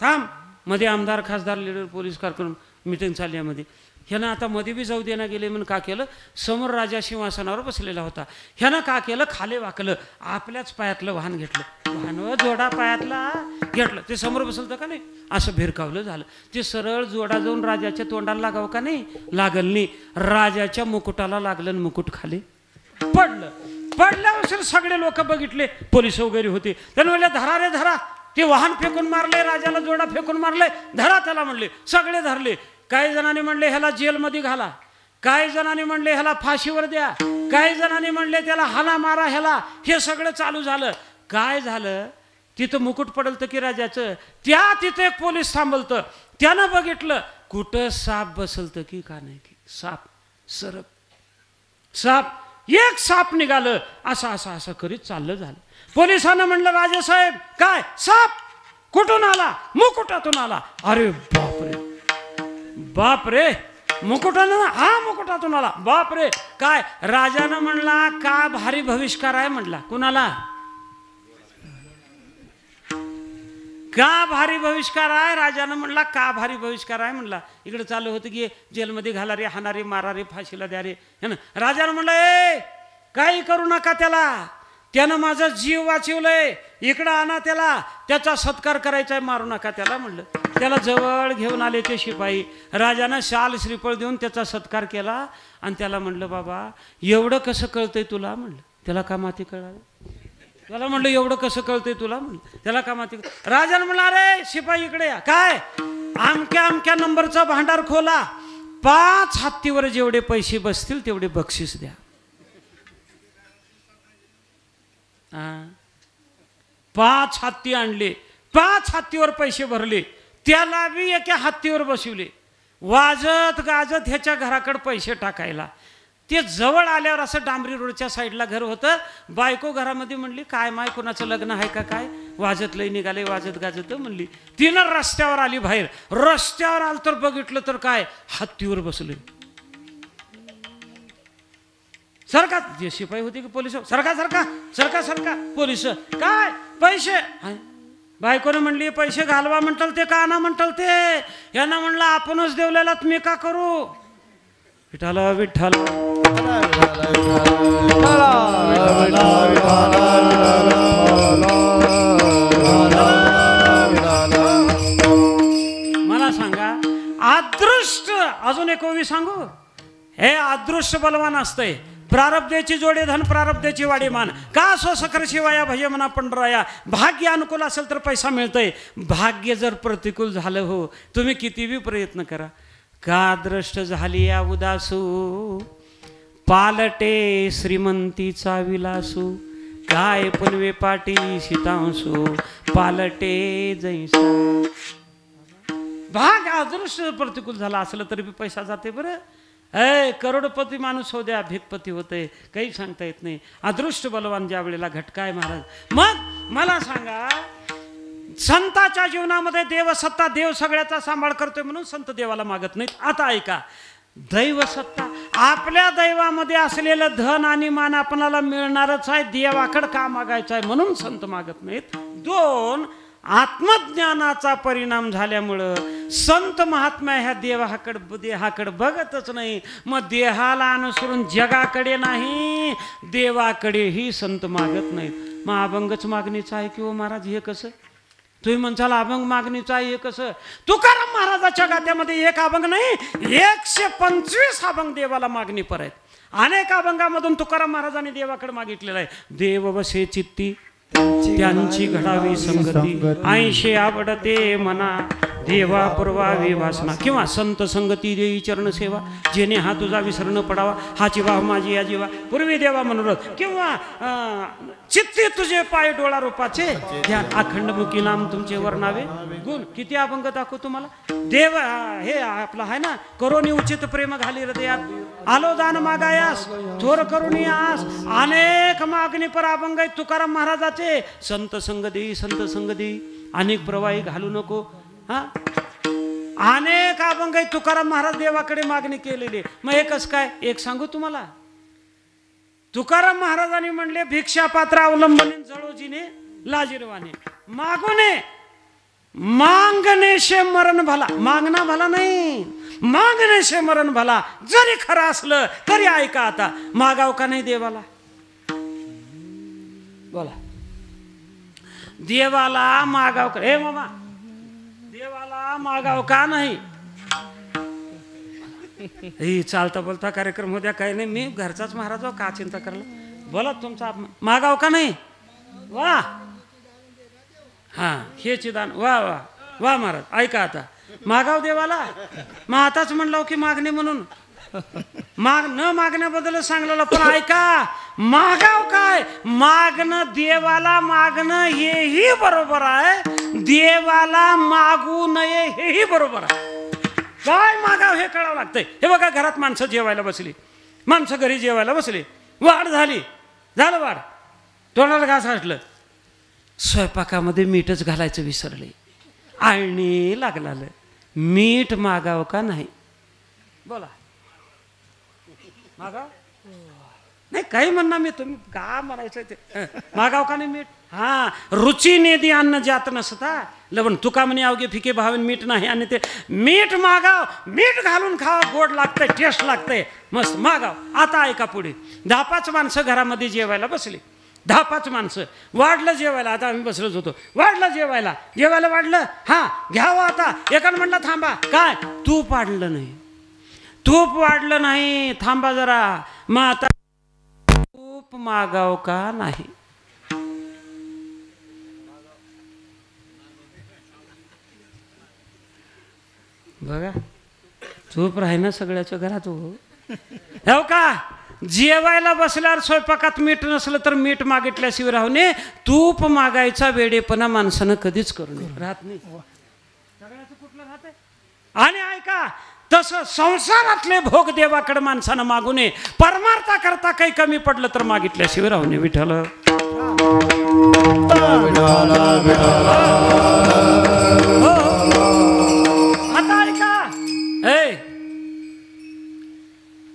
थांब. मध्ये आमदार, खासदार, लीडर, पोलीस, कारकून मीटिंग चालली आहे मध्ये. ह्यानं आता मध्ये बी जाऊ देणं गेले म्हणून का केलं, समोर राजा सिंहासनावर बसलेला होता. ह्यानं का केलं, खाली वाकलं, आपल्याच पायातलं वाहन घेतलं. वाहन जोडा पायातला घेतलं. ते समोर बसलतं का नाही, असं भिरकावलं झालं. ते सरळ जोडा जाऊन राजाच्या तोंडाला लागावं का नाही, लागल नाही. राजाच्या मुकुटाला लागलं, मुकुट खाली पडलं. पडल्यावर सगळे लोक बघितले, पोलीस वगैरे होते. त्यानं म्हणले, धरा रे धरा. ते वाहन फेकून मारले, राजाला जोडा फेकून मारले, धरा त्याला म्हणले. सगळे धरले. काही जणांनी म्हणले ह्याला जेलमध्ये घाला, काही जणांनी म्हणले ह्याला फाशीवर द्या, काही जणांनी म्हणले त्याला हाना मारा ह्याला. हे सगळं चालू झालं. काय झालं, तिथं मुकुट पडलतं की राजाचं, त्या तिथं एक पोलीस थांबलतं. त्यानं बघितलं कुठं साप बसलतं की का नाही, की साप सरप साप, एक साप निघालं. असं असं असं करीत चाललं झालं. पोलिसांना म्हणलं, राजेसाहेब काय साप कुठून आला, मुकुटातून आला. अरे बापरे, बापरे, मुकुटानं, हा मुकुटातून आला. बापरे, काय. राजानं म्हणला, का भारी भविष्कार आहे म्हणला. कुणाला, का भारी भविष्कार आहे. राजानं म्हणला, का भारी भविष्कार आहे म्हणला. इकडे चालू होतं की जेलमध्ये घाला रे, हाना रे, मारा रे, फाशीला द्या रे. है ना. राजानं म्हणलं, ए काही करू नका त्याला, त्यानं माझा जीव वाचवलंय, इकडं आणा त्याला, त्याचा सत्कार करायचा आहे, मारू नका त्याला म्हणलं. त्याला जवळ घेऊन आले ते शिपाई. राजानं शाल श्रीफळ देऊन त्याचा सत्कार केला. आणि त्याला म्हणलं, बाबा एवढं कसं कळतंय तुला म्हणलं. त्याला का माती कळाली. त्याला म्हणलं, एवढं कसं कळतंय तुला म्हणलं. त्याला का माती. राजानं म्हणलं, अरे शिपाई इकडे या. काय, अमक्या अमक्या नंबरचा भांडार खोला, 5 हत्तीवर जेवढे पैसे बसतील तेवढे बक्षीस द्या. 5 हत्ती आणले, 5 हत्तीवर पैसे भरले. त्याला बी एका हत्तीवर बसवले. वाजत गाजत ह्याच्या घराकडे पैसे टाकायला. ते जवळ आल्यावर असं डांबरी रोडच्या साईडला घर होतं. बायको घरामध्ये म्हणली, काय माय कोणाचं लग्न आहे का काय, वाजत लई निघाले, वाजत गाजत म्हणली. तिनं रस्त्यावर आली बाहेर. रस्त्यावर आलं तर बघितलं तर काय, हत्तीवर बसले. सरका, जे शिपाई होती की पोलिस, सरका सरका सरका सरका. पोलिस, काय पैसे. बायकोनं म्हणली, पैसे घालवा म्हणताल ते का आणा म्हणताल ते. यांना म्हणलं, आपणच देवलेलात मी का करू. विठाला विठाला मला सांगा, अदृष्ट अजून एक ओवी सांगू. हे अदृष्ट बलवान असतंय. प्रारब्धेची जोडे धन, प्रारब्धेची वाडी मान. का सो सकर शिवाया भजे मना पंढराया. भाग्य अनुकूल असेल तर पैसा मिळतंय. भाग्य जर प्रतिकूल झालं, हो तुम्ही किती बी प्रयत्न करा. का दृष्ट झाली या उदासू, पालटे श्रीमंतीचा विलासू. काय पनवे पाटी सीतांसू, पालटे जैसा. भाग अदृष्ट प्रतिकूल झाला असलं तरी बी पैसा जाते बरं. करोडपती माणूस हो द्या, भिकपती होते, काही सांगता येत नाही. अदृष्ट बलवान ज्या वेळेला घटकाय महाराज. मग मला सांगा, संताच्या जीवनामध्ये देवसत्ता, देव सगळ्याचा सांभाळ करतोय म्हणून संत देवाला मागत नाहीत. आता ऐका, दैवसत्ता, आपल्या दैवामध्ये असलेलं धन आणि मान आपणाला मिळणारच आहे, देवाकडे का मागायचं आहे म्हणून संत मागत नाहीत. 2, आत्मज्ञानाचा परिणाम झाल्यामुळं संत महात्मा ह्या देहाकडे बघतच नाही. मग देहाला अनुसरून जगाकडे नाही, देवाकडेही संत मागत नाहीत. मग अभंगच मागणीचं आहे किंवा महाराज हे कसं? तुम्ही म्हणसाल अभंग मागणीचं आहे हे कसं? तुकाराम महाराजाच्या गात्यामध्ये एक अभंग नाही, 125 अभंग देवाला मागणी पर आहेत. अनेक अभंगामधून तुकाराम महाराजांनी देवाकडे मागितलेलं आहे. देव बसे चित्ती त्यांची घडावी संगती, 80 आवडते मना देवा पुरवावी वासना, किंवा संत संगती देई चरण सेवा, जेणे हा तुझा विसरण पडावा, हाची वाह माझी या जीवा पूर्वी देवा मनोरथ, किंवा चित्ती तुझे पाय डोळा रूपाचे ध्यान, अखंडमुखी नाम तुमचे वर्णावे गुण. किती अभंग दाखवू तुम्हाला. देव हे आपलं आहे ना, करोनी उचित प्रेम घाली हृदयात, आलो दान मागायास थोर करुणी आस. अनेक मागणी पर अभंग आहेत तुकाराम महाराजाचे. संत संग देई, संत संग देई, अनेक प्रवाही घालू नको. हा, अनेक अभंग आहेत तुकाराम महाराज देवाकडे मागणी केलेली. मग एकच काय, एक सांगू तुम्हाला. तुकाराम महाराजांनी म्हणले, भिक्षा पात्र अवलंबने जळोजीने लाजिरवाने, मागूने मागणे शे मरण भला. मागणा भला नाही, मागणे शे मरण भला. जरी खरं असलं तरी ऐका, आता मागाव का नाही देवाला? बोला, देवाला मागाव का? हे मामा, देवाला मागाव का नाही? ही चालता बोलता कार्यक्रम होत्या, काही नाही, मी घरचाच महाराज, का चिंता करायला. बोला, तुमचा मागाव का नाही? वा, हा, हे चिदान, वा वा वा महाराज. ऐका, आता मागाव देवाला. मग आताच म्हणलं की मागणे म्हणून न मागण्याबद्दल सांगलेलं, पण ऐका, मागाव काय? मागणं, देवाला मागणं हेही बरोबर आहे, देवाला मागू नये हेही बरोबर आहे. काय मागाव हे कळावं लागतंय. हे बघा, घरात माणसं जेवायला बसली, माणसं घरी जेवायला बसली, वाढ झाली, झालं वाढ, तोंडाला घास असलं, स्वयंपाकामध्ये मीठच घालायचं विसरले, आळणी लागला, मीठ मागाव का नाही? बोला, मागाव नाही? काही म्हणणार मी, तुम्ही का म्हणायचं ते, मागाव का नाही मीठ? हा, रुचीने दी अन्न जात नसता लवण, तुका म्हणे अवघे फिके भावेन मीठ नाही, आणि ते मीठ मागाव, मीठ घालून खावा, गोड लागतंय, टेस्ट लागतंय, मस्त मागाव. आता ऐका पुढे, 10-5 माणसं घरामध्ये जेवायला बसली, 10-5 माणसं, वाढलं जेवायला. आता आम्ही बसलोच होतो, वाढलं जेवायला, जेवायला वाढलं, हा घ्यावं. आता एकानं म्हटलं थांबा, काय तूप वाढलं नाही, तूप वाढलं नाही, थांबा जरा. मग आता तूप मागाव का नाही? बघा, तूप राही ना सगळ्याच्या घरात. हो का, जेवायला बसल्यावर स्वयंपाकात मीठ नसलं तर मीठ मागितल्याशिवाय राहू नये. तूप मागायचा वेडेपणा माणसानं कधीच करू नये, राहत नाही, सगळ्याचं कुठलं राहतंय. आणि ऐका, तसं संसारातले भोग देवाकडे माणसानं मागू नये. परमार्था करता काही कमी पडलं तर मागितल्याशिवाय राहू नये. विठ्ठल आता ऐका,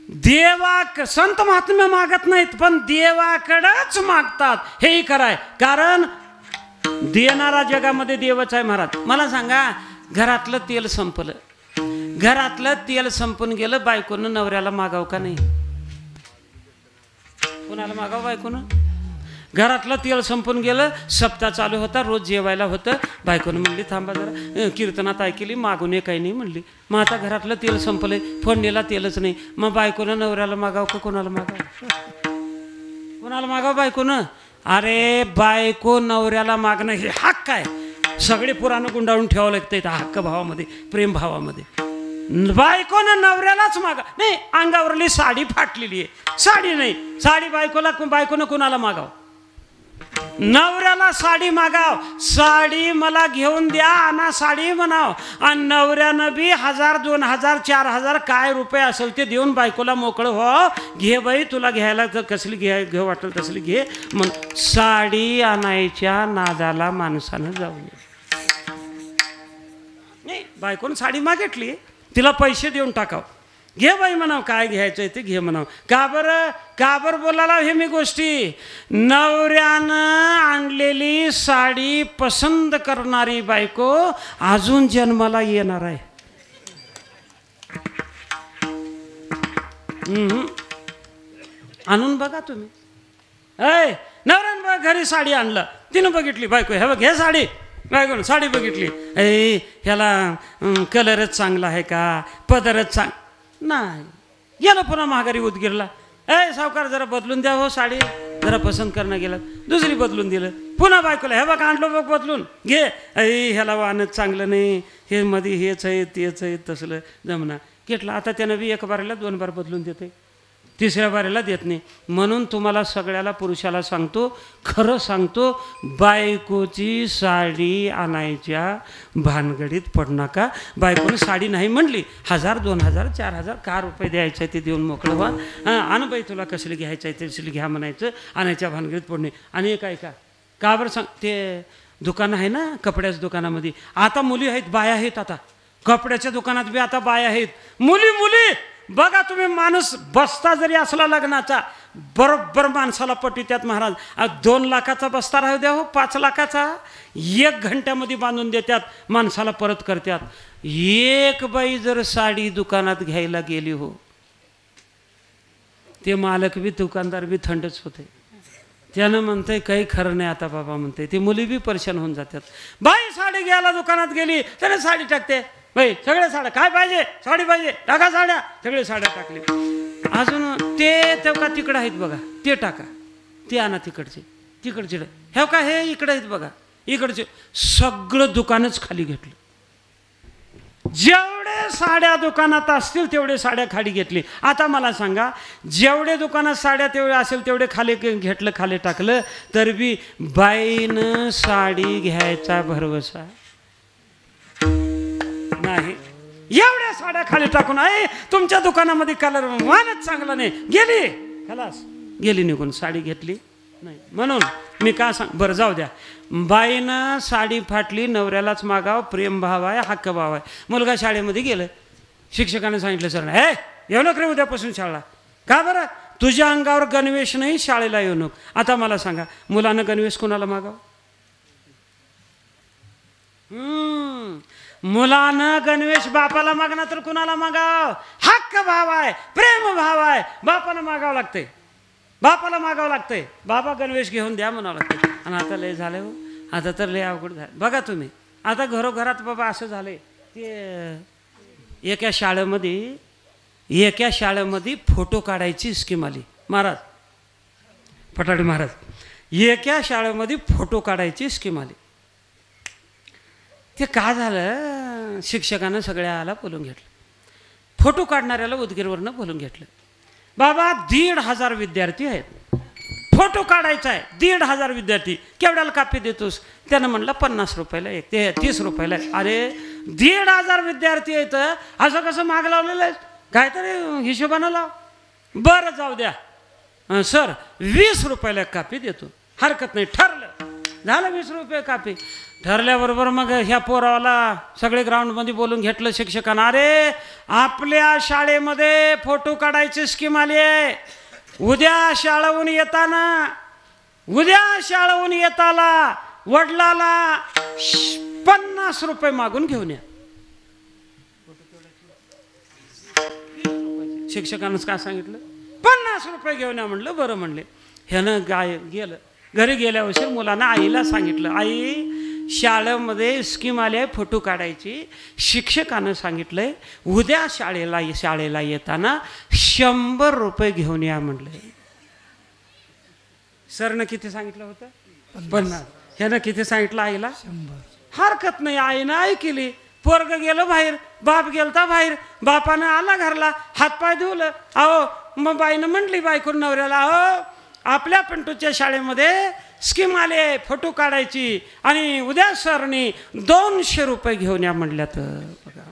देवा संत महात्म्य मागत नाहीत, पण देवाकडंच मागतात. हेही खरंय, कारण देणारा जगामध्ये देवच आहे. महाराज मला सांगा, घरातलं तेल संपलं, घरातलं तेल संपून गेलं, बायकोनं नवऱ्याला मागाव का नाही? कोणाला मागाव? बायकोनं. घरातलं तेल संपून गेलं, सप्ताह चालू होता, रोज जेवायला होतं, बायकोनं म्हणली थांबा जरा, कीर्तनात ऐकली, मागून ये, काही नाही म्हणली. मग आता घरातलं तेल संपलंय, फोडणीला तेलच नाही, मग बायकोनं नवऱ्याला मागाव का कोणाला मागाव? कोणाला मागाव? बायकोनं. अरे बायको नवऱ्याला मागणं हे हक्क आहे. सगळे पुराणं गुंडाळून ठेवावं लागतं त्या हक्क भावामध्ये, प्रेम भावामध्ये. बायकोनं नवऱ्यालाच मागा नाही. अंगावरली साडी फाटलेली आहे, साडी नाही, साडी बायकोनं कोणाला मागाव? नवऱ्याला साडी मागाव. साडी मला घेऊन द्या, आणा साडी म्हणाव. आणि नवऱ्यानं बी 1000, 2000, 4000 काय रुपये असेल ते देऊन बायकोला मोकळं हो, घे बाई, तुला घ्यायला तर कसली घेऊ वाटेल तसली घे. मग साडी आणायच्या नादाला माणसानं जाऊ नये. बायकोनं साडी मागितली, तिला पैसे देऊन टाकाव, घे बाई म्हणाव, काय घ्यायचं ते घे म्हणाव. का बरं बोलायला हे मी गोष्टी? नवऱ्यानं आणलेली साडी पसंत करणारी बायको अजून जन्माला येणार आहे. आणून बघा तुम्ही. ऐ नवऱ्यानं बघ घरी साडी आणलं, तिनं बघितली बायको, हे बघ हे साडी, बायकोनं साडी बघितली, ऐ ह्याला कलरच चांगला आहे का, पदरच चांग नाही, गेलं पुन्हा माघारी उदगीरला. ए सावकार जरा बदलून द्या हो साडी, जरा पसंत करणं गेलं, दुसरी बदलून दिलं. पुन्हा बायकोला हे बघ आणलो बघ बदलून, घे, ऐ ह्याला वाहनच चांगलं नाही, हे मध्ये हेच आहे तेच आहे, तसलं जमना. घेतलं. आता त्यानं बी एक बारीला 2 बार बदलून देते, तिसऱ्या बारीला देत नाही. म्हणून तुम्हाला सगळ्याला पुरुषाला सांगतो, खरं सांगतो, बायकोची साडी आणायच्या भानगडीत पड नका. बायकोनं साडी नाही म्हणली, 1000 2000 4000 का रुपये द्यायचं आहे ते देऊन मोकळं व्हा. आण बाई तुला कसली घ्यायचं आहे तसली घ्या म्हणायचं, आणायच्या भानगडीत पडणे. आणि एक ऐका, का बरं सांग, ते दुकान आहे ना कपड्याच्या दुकानामध्ये, आता मुली आहेत, बाया आहेत, आता कपड्याच्या दुकानात बी आता बाया आहेत, मुली बघा तुम्ही. माणूस बस्ता जरी असला लग्नाचा, बरोबर माणसाला पटवित्यात महाराज. 2 लाखाचा बस्ता राहू द्या हो, 5 लाखाचा 1 घंट्यामध्ये बांधून देतात, माणसाला परत करतात. एक बाई जर साडी दुकानात घ्यायला गेली हो, ते मालक बी दुकानदार बी थंडच होते. त्यानं म्हणतंय काही खरं नाही आता बाबा, म्हणते ते मुली बी परेशान होऊन जातात. बाई साडी घ्यायला दुकानात गेली, त्याने साडी टाकते, बाई सगळ्या साड्या, काय पाहिजे साडी पाहिजे, टाका साड्या, सगळे साड्या टाकले. अजून ते तेव्हा तिकडं आहेत बघा, ते टाका, ते आणा तिकडचे हे का, हे इकडे आहेत बघा, इकडचे सगळं दुकानच खाली घेतलं. जेवढे साड्या दुकानात असतील तेवढे साड्या खाली घेतली. आता मला सांगा, जेवढे दुकानात साड्या तेवढे असेल तेवढे खाली घेतलं, खाली टाकलं, तर बी बाईनं साडी घ्यायचा भरवसा नाही. एवढ्या साड्या खाली टाकून, आहे तुमच्या दुकानामध्ये कलर वानच चांगला नाही, गेली खलास, गेली निघून, साडी घेतली नाही. म्हणून मी का सांग, बरं जाऊ द्या, बाईनं साडी फाटली, नवऱ्यालाच मागाव, प्रेम भाव आहे, हक्क भाव आहे. मुलगा शाळेमध्ये गेलं, शिक्षकाने सांगितलं, सर हे येऊ नको रे उद्यापासून शाळा. का बरं? तुझ्या अंगावर गणवेश नाही, शाळेला येऊ नको. आता मला सांगा, मुलानं गणवेश कोणाला मागाव? मुलानं गणवेश बापाला मागणार तर कुणाला मागाव? हक्क भाव आहे, प्रेम भाव आहे, बापाला मागावं लागतंय, बापाला मागावं लागतंय. बाबा गणवेश घेऊन द्या म्हणावं लागतं. आणि आता लय झालं हो, आता तर लय अवघड झालं बघा तुम्ही. आता घरोघरात बाबा असं झालंय, ते एका शाळेमध्ये फोटो काढायची स्कीम आली. महाराज फटाडे महाराज, एका शाळेमध्ये फोटो काढायची स्कीम आली. ते का झालं, शिक्षकानं सगळ्याला बोलून घेतलं, फोटो काढणाऱ्याला उदगीरवरनं बोलून घेतलं. बाबा 1,500 विद्यार्थी आहेत, फोटो काढायचा आहे, 1,500 विद्यार्थी, केवढ्याला कापी देतोस? त्यानं म्हणलं 50 रुपयाला एक, ते 30 रुपयाला. अरे 1,500 विद्यार्थी आहेत, असं कसं माग लावलेलं आहे, काहीतरी हिशोबानं लाव. बरं जाऊ द्या सर, 20 रुपयाला एक कापी देतो, हरकत नाही. ठरलं, झालं 20 रुपये कापी. ठरल्याबरोबर मग ह्या पोरावाला सगळे ग्राउंडमध्ये बोलून घेतलं शिक्षकांना. अरे आपल्या शाळेमध्ये फोटो काढायची स्कीम आली आहे, उद्या शाळेहून येताला वडिलाला 50 रुपये मागून घेऊन या. शिक्षकांनाच काय सांगितलं? 50 रुपये घेऊन या म्हणलं. बरं म्हणले. ह्यानं गेलं, घरी गेल्यावर मुलांना आईला सांगितलं, आई शाळेमध्ये स्कीम आली आहे फोटो काढायची, शिक्षकानं सांगितलंय उद्या शाळेला येताना 100 रुपये घेऊन या म्हणलं. सरनं किती सांगितलं होतं? 50. ह्यानं किती सांगितलं आईला? 100. हरकत नाही, आईनं ऐकली. पोरग गेलं बाहेर, बाप गेलता बाहेर, बापानं आला घरला, हातपाय धुवलं. अहो मग बाईनं म्हटली बायको नवऱ्याला, अहो आपल्या पिंटूच्या शाळेमध्ये स्कीम आले फोटो काढायची आणि उद्या सरनी 200 रुपये घेऊन या म्हणल्या. तर बघा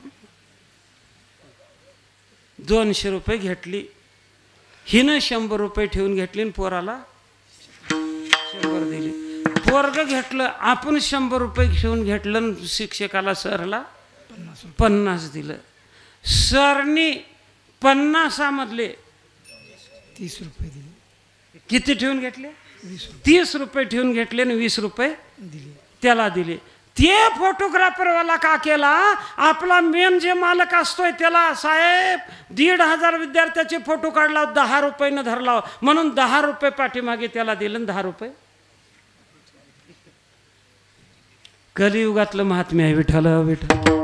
200 रुपये घेतली, हिनं 100 रुपये ठेवून घेतली आणि पोराला 100 दिली. पोरग घेतलं, आपण 100 रुपये घेऊन घेतलं, शिक्षकाला सरला 50 दिलं. सरनी 50मधले 30 रुपये दिले. किती ठेवून घेतले? 20 रुपये 30 रुपये ठेवून घेतले आणि 20 रुपये दिले. त्याला दिले. ते फोटोग्राफरवाला का केला? आपला मेन जे मालक असतोय त्याला साहेब 1,500 विद्यार्थ्याचे फोटो काढला, 10 रुपयानं धरला म्हणून 10 रुपये पाठीमागे त्याला दिलं. 10 रुपये. कलियुगातलं महात्म्य आहे. विठ्ठल विठ्ठल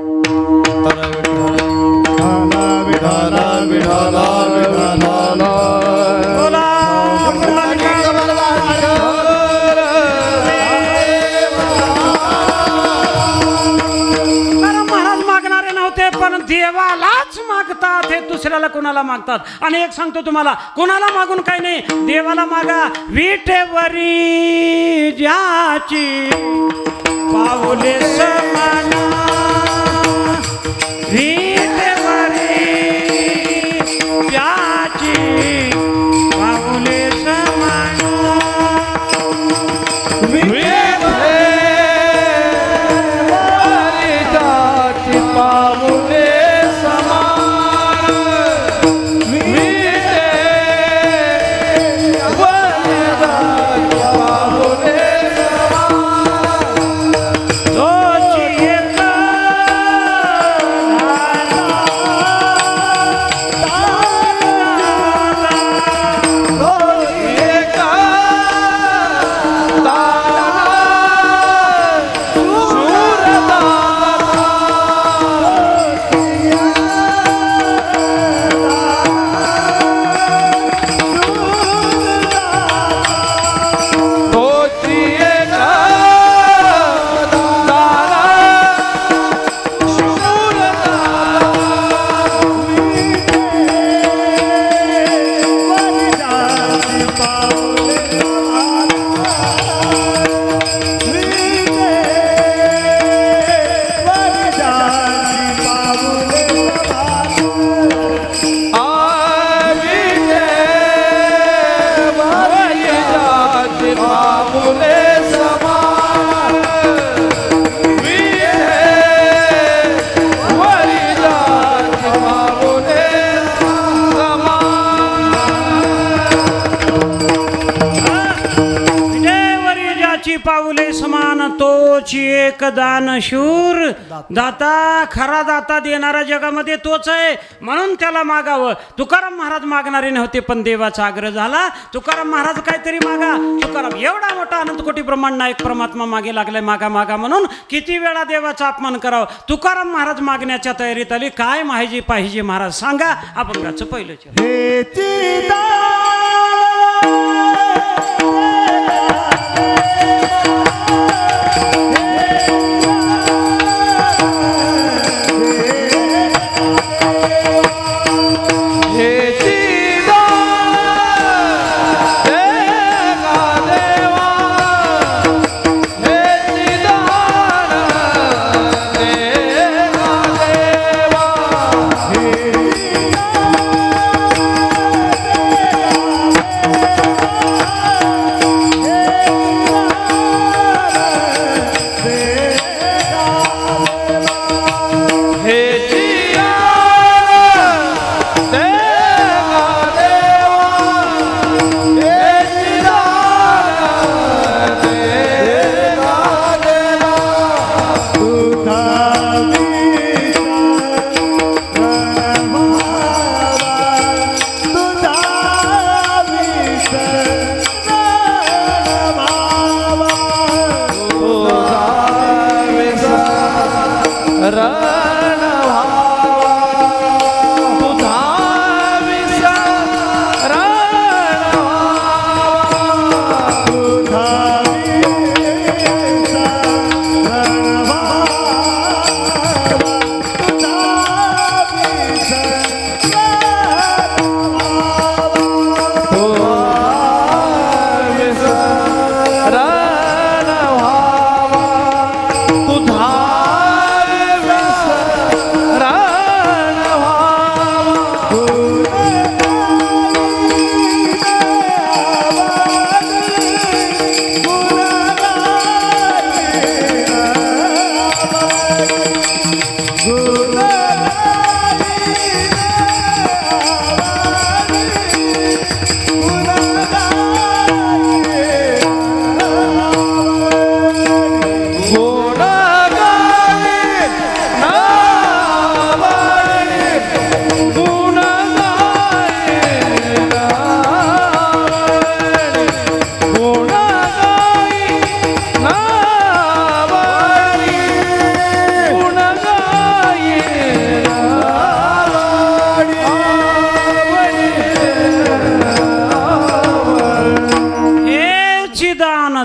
देवालाच मागतात. हे दुसऱ्याला कोणाला मागतात? आणि एक सांगतो तुम्हाला, कोणाला मागून काही नाही, देवाला मागा. विटेवरी ज्याची पाऊले समान, विटेवरी ज्याची पाऊले समान, पाऊले समान तोच एक दानशूर दाता. खरा दाता देणारा जगामध्ये तोच आहे, म्हणून त्याला मागावं. तुकाराम महाराज मागणारे नव्हते, पण देवाचा आग्रह झाला. तुकाराम महाराज काहीतरी मागा. तुकाराम एवढा मोठा अनंतकोटी ब्रह्मांड नायक परमात्मा मागे लागलाय, मागा मागा म्हणून. किती वेळा देवाचा अपमान करावा? तुकाराम महाराज मागण्याच्या तयारीत आली. काय माहिती पाहिजे महाराज सांगा. अभंगाचं पहिलं चरण.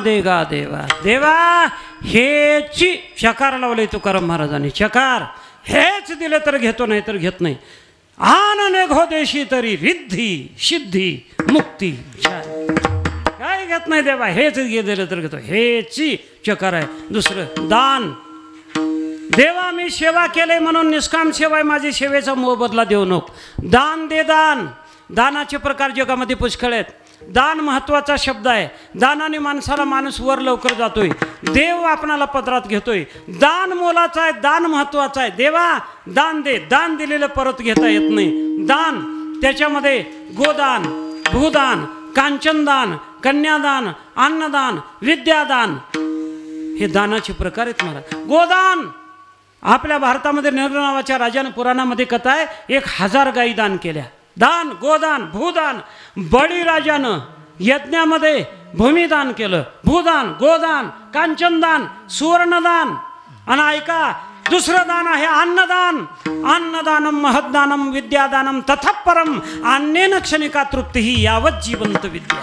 देगा देवा. देवा हेची चकार लावले तुकाराम महाराजांनी. चकार हेच दिले तर घेतो, नाही तर घेत नाही. आनने घोदेशी तरी रिद्धी सिद्धी मुक्ती. काय घेत नाही देवा, हेच दिलं तर घेतो. हेची चकार आहे. दुसरं दान. देवा मी सेवा केले म्हणून निष्काम सेवा आहे, माझी सेवेचा मोबदला देऊ नको. दान दे दान. दानाचे प्रकार जगामध्ये पुष्कळ आहेत. दान महत्वाचा शब्द आहे. दानाने माणसाला माणूस वर लवकर जातोय. देव आपणाला पदरात घेतोय. दान मोलाचं आहे, दान महत्वाचं आहे. देवा दान दे. दान दिलेलं परत घेता येत नाही. दान त्याच्यामध्ये गोदान, भूदान, कांचनदान, कन्यादान, अन्नदान, विद्यादान हे दानाचे प्रकार आहेत महाराज. गोदान आपल्या भारतामध्ये नर नावाच्या राजानं पुराणामध्ये कथा आहे, 1000 गायी दान केल्या. दान, गोदान, भूदान. बळीराजानं यज्ञामध्ये भूमिदान केलं. भूदान, गोदान, कांचनदान, सुवर्णदान. आणि ऐका दुसरं दान आहे अन्नदान. अन्नदानम महदानम विद्यादानम तथा परम अन्नेन क्षणिका तृप्ती ही यावत जीवंत विद्या.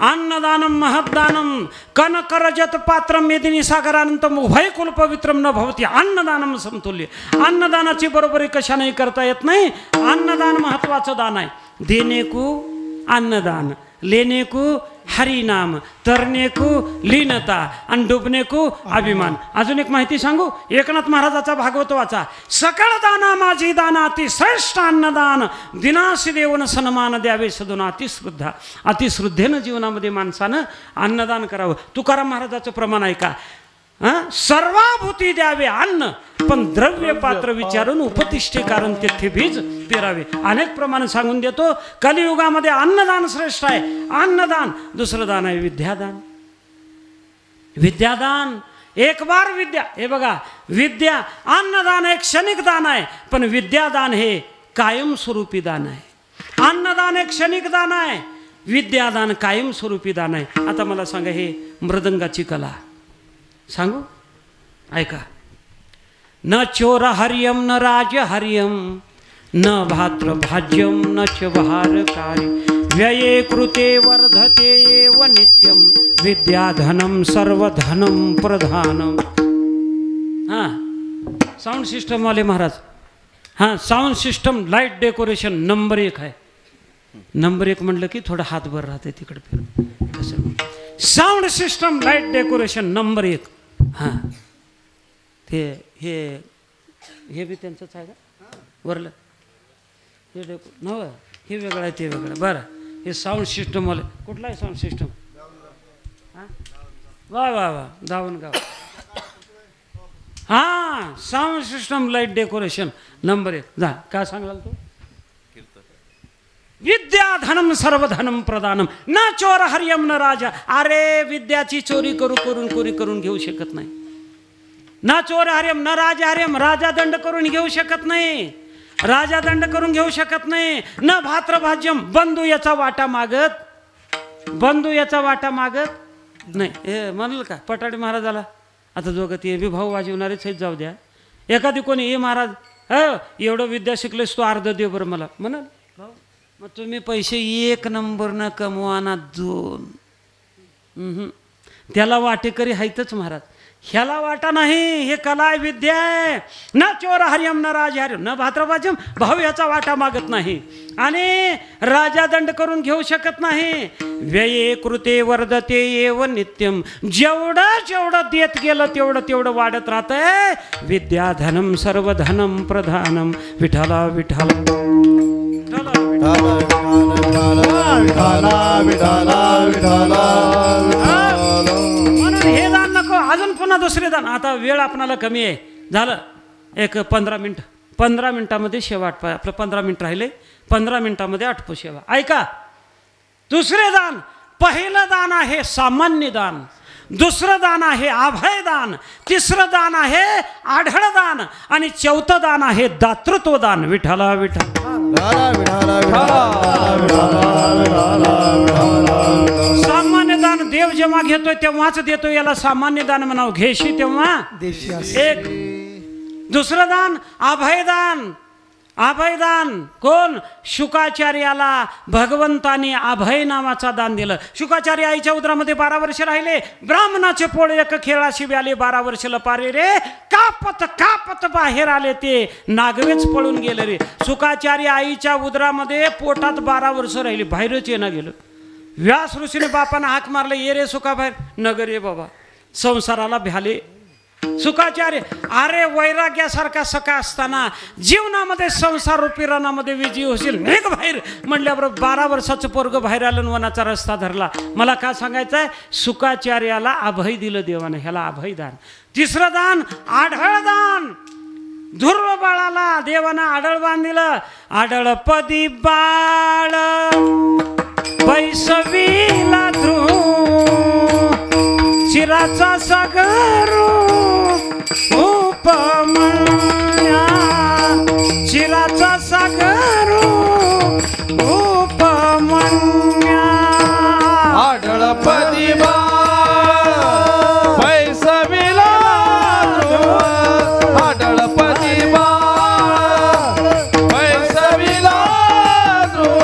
अन्नदानम महदानम कनकरजत पात्रम मेदिनी सागरानंतम उभय कुल पवित्रम न भवती अन्नदानम समतुल्य. अन्नदानाची बरोबरी कशाने करता येत नाही. अन्नदान महत्वाचं दान आहे. देने को अन्नदान, लेने को हरिनाम, तरने को लीनता आणि डुबने को अभिमान. अजून एक माहिती सांगू. एकनाथ महाराजाचा भागवत वाचा. सकळ दाना माझी दाना अति श्रेष्ठ अन्नदान दिनासी देवन सन्मान द्यावे सदुना अतिश्रद्धा. अतिश्रद्धेनं जीवनामध्ये माणसानं अन्नदान करावं. तुकाराम महाराजाचं प्रमाण आहे का. सर्वाभूती द्यावे अन्न पण द्रव्य पात्र विचारून उपतिष्ठे कारण तेथे बीज पेरावे. अनेक प्रमाणे सांगून देतो. कलियुगामध्ये अन्नदान श्रेष्ठ आहे. अन्नदान. दुसरं दान आहे विद्यादान. विद्यादान एक बार विद्या. हे बघा विद्या अन्नदान एक क्षणिक दान आहे, पण विद्यादान हे कायमस्वरूपी दान आहे. अन्नदान एक क्षणिक दान आहे, विद्यादान कायमस्वरूपी दान आहे. आता मला सांगा हे मृदंगाची कला सांगू ऐका. न चोर हरियम न राज हरियम न भात्र भाज्यम न च भारकारी व्यये कृते वर्धते व नित्यम विद्याधनम सर्वधनम प्रधानम. हां साऊंड सिस्टम वाले महाराज. हां sound system light decoration number 1 आहे. नंबर 1 म्हटलं की थोडं हातभर राहते तिकडे फिरून तसं. Sound system light decoration number 1. हां ते हे बी त्यांचंच आहे का वरलं. हे नव हे वेगळं आहे ते वेगळं. बरं हे साऊंड सिस्टमवाले कुठला आहे साऊंड सिस्टम. हां वा वा वा दावणगाव. हां sound system light decoration number 1. जा काय सांगलाल तू. विद्याधनम सर्वधनम प्रदानम न चोर हरियम न राजा. अरे विद्याची चोरी करून घेऊ शकत नाही. न चोर हरियम न राजा हरियम. राजा दंड करून घेऊ शकत नाही. राजा दंड करून घेऊ शकत नाही. न भात्रभाज्यम बंधू याचा वाटा मागत नाही. हे म्हणलं का पटाडी महाराजाला. आता दोघं ते बी भाऊ वाजवणारेच आहेत जाऊ द्या. एखादी कोणी हे महाराज एवढं विद्या शिकलेस तू अर्ध दे बरं मला म्हणाल. भाऊ मग तुम्ही पैसे 1 नंबरनं कमवा ना 2. त्याला वाटेकरी आहेतच महाराज. ह्याला वाटा नाही. हे कला आहे विद्या आहे. न चोर हरियम न राज हरियम न भात्रभाज्यम. भाऊ याचा वाटा मागत नाही आणि राजा दंड करून घेऊ शकत नाही. व्यये कृते वर्धते एव नित्यम. जेवढं देत गेलं तेवढं वाढत राहतंय. विद्याधनम सर्वधनम प्रधानम. विठ्ठला विठ्ठला म्हणून हे दान नको. अजून पुन्हा दुसरे दान. आता वेळ आपणाला कमी आहे. झालं एक 15 मिनिटामध्ये शेवट. आपलं 15 मिनिट राहिले. 15 मिनिटामध्ये आटपू सेवा. ऐका दुसरे दान. पहिलं दान आहे सामान्य दान. दुसरं दान आहे अभय दान. तिसरं दान आहे आढळ दान आणि चौथं दान आहे दातृत्व दान. विठ्ठला विठ्ठला सामान्य दान देव जेव्हा घेतोय तेव्हाच देतो. याला सामान्य दान म्हणावं. घेशी तेव्हा एक. दुसरं दान अभय दान. अभयदान कोण? शुकाचार्याला भगवंताने अभय नावाचा दान दिलं. शुकाचार्य आईच्या उदरामध्ये 12 वर्ष राहिले. ब्राह्मणाचे पोळ एक खेळाशी आले. 12 वर्ष लपारे रे, कापत कापत बाहेर आले ते नागवेच पळून गेले रे. शुकाचार्य आईच्या उदरामध्ये पोटात 12 वर्ष राहिले, बाहेरच येणं गेलं. व्यास ऋषीने बापांना हाक मारले, ये रे सुका बाहेर. नगर ये बाबा, संसाराला भ्याले. शुकाचार्य, अरे वैराग्यासारखा सखा असताना जीवनामध्ये संसार रूपी रणामध्ये विजयी होशील, निघ बाहेर म्हटल्याबरोबर 12 वर्षाचं पोरग बाहेर आलं, वनाचा रस्ता धरला. मला काय सांगायचं आहे? शुकाचार्याला अभय दिलं देवाने, ह्याला अभयदान. तिसरं दान आढळ दान. ध्रुव बाळाला देवानं आढळ बांधिलं. आढळपदी बाळ बैसवीला ध्रुव, चिराचा सागर उपमन्या, चिराचा सागर उपमन्या. आढळपदी बाळ बैसविला ध्रुव, आढळपदी बाळ बैसविला ध्रुव,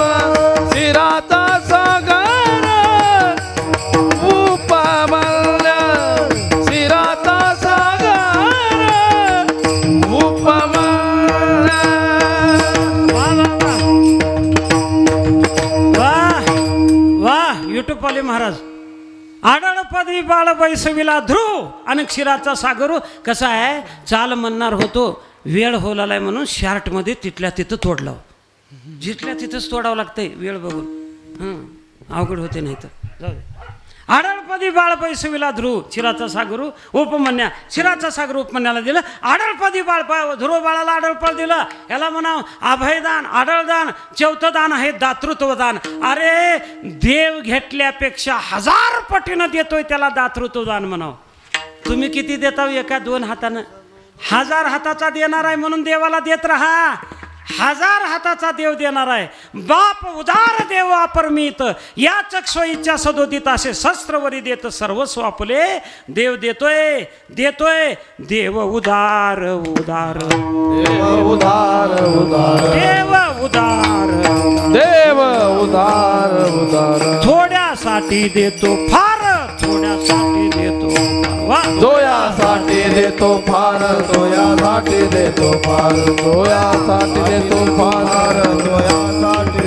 चिराचा सागर उपमन्या, चिराचा सागर उपमन्या. युट्यूब वाले महाराज, आढळपदी बाळ बैसविला ध्रुव आणि क्षीराचा सागरू. कसा आहे? चाल म्हणणार होतो, वेळ होलाय म्हणून शार्टमध्ये तिथल्या तिथं तोडलं. जिथल्या तिथंच तोडावं लागतंय वेळ बघून. अवघड होते नाही तर जाऊ दे. आढळपदी बाळ बैसविला ध्रुव, चिराचा सागरू उपमन्या. चिराचा सागर उपमन्याला दिलं. आढळपदी बाळ ध्रुव बाळाला आढळपळ दिलं. याला म्हणावं अभयदान, आढळदान. चौथं दान आहे दातृत्व दान. अरे देव घेतल्यापेक्षा 1000 पटीनं देतोय, त्याला दातृत्व दान म्हणावं. तुम्ही किती देता? 1-2 हातानं. 1000 हाताचा देणार आहे म्हणून देवाला देत राहा. 1000 हाताचा देव देणार आहे. बाप उदार देव अपरमित, या चक्षुईच्या सदोदित असे शस्त्रवरी देत सर्वस्व आपले देव देतोय. देतोय देव उदार उदार, देव उदार उदार, देव उदार, देव उदार उदार. थोड्यासाठी देतो फार, थोड्यासाठी देतो फार. दोयासाठी देतो फार, दोयासाठी देतो फार, दोयासाठी देतो फार, दोयासाठी.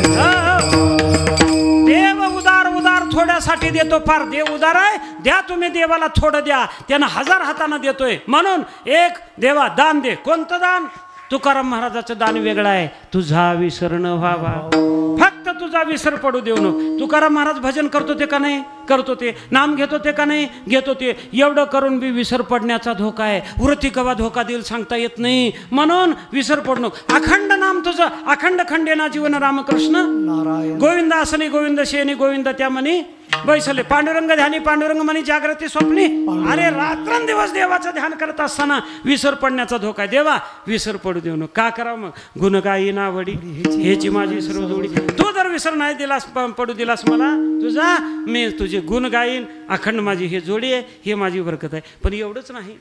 देव उदार उदार, थोड्यासाठी देतो फार. देव उदार आहे, द्या तुम्ही देवाला थोडं द्या, त्यानं 1000 हातानं देतोय. म्हणून एक देवा दान दे. कोणतं दान? तुकाराम महाराजाचं दान वेगळं आहे. तुझा विसर न व्हावा, फक्त तुझा विसर पडू देऊ नको. तुकाराम महाराज भजन करतो ते का नाही? करतो ते. नाम घेतो ते का नाही? घेतो ते. एवढं करून बी विसर पडण्याचा धोका आहे. वृत्ती कवा धोका देईल सांगता येत नाही. म्हणून विसर पडू नको. अखंड नाम तुझं, अखंड खंडेना जीवन रामकृष्ण नारायण. गोविंद असनी गोविंद शेनी गोविंद त्या म्हणी बैसले. पांडुरंग ध्यानी पांडुरंग म्हणी जागृती स्वप्नी. अरे रात्रंदिवस देवाचं ध्यान करत असताना विसर पडण्याचा धोका आहे. देवा विसर पडू देऊ नको. का करावं मग? गुणगायी नावडी हेची माझी सर्व जोडी. तू जर विसर नाही दिलास, पडू दिलास मला, तुझा मी तुझे गुण गाईन. अखंड माझी हे जोडी आहे, हे माझी बरकत आहे. पण एवढंच नाही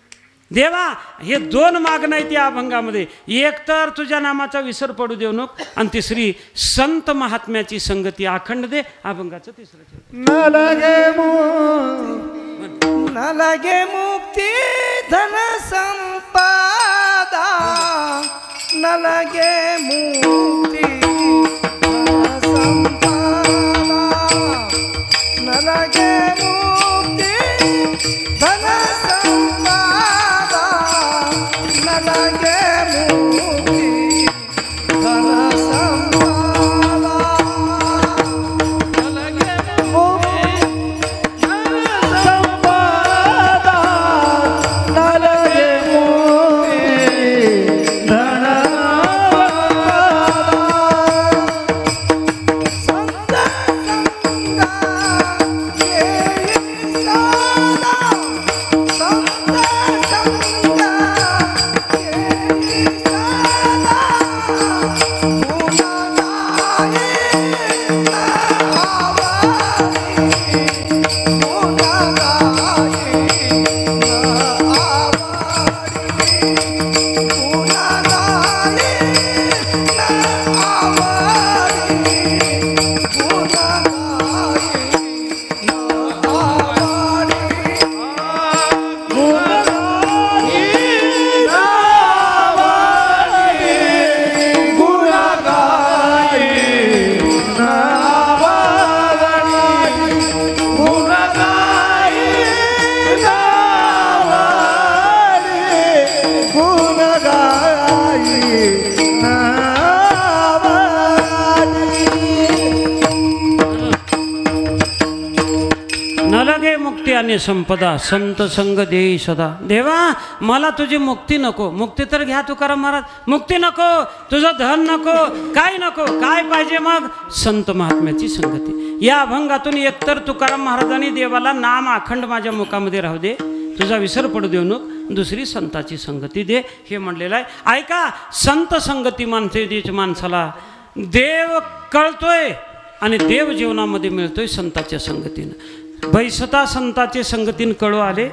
देवा, हे 2 मागणं आहे त्या अभंगामध्ये. एक तर तुझ्या नामाचा विसर पडू देऊ नको, आणि तिसरी संत महात्म्याची संगती अखंड दे. अभंगाचं तिसरं न लगे न लगे मुक्ती धन संपदा, न लगे मुक्ती धन संपदा, न लगे मुक्ती धन संपदा, न लगे मुक्ती धन संपदा, न लगे मुक्ती धन धन्य संपदा संत संग देई सदा. देवा मला तुझी मुक्ती नको. मुक्ती तर घ्या तुकाराम महाराज. मुक्ती नको, तुझं धन नको, काय नको. काय पाहिजे मग? संत महात्म्याची संगती. या अभंगातून एकतर तुकाराम महाराजांनी देवाला नाम अखंड माझ्या मुखामध्ये राहू दे, तुझा विसर पडू देऊ नको, दुसरी संताची संगती दे हे म्हणलेलं आहे. ऐका, संत संगती माणसाला देव कळतोय आणि देव जीवनामध्ये मिळतोय संताच्या संगतीनं. बैसता संताचे संगतीन कळू आले,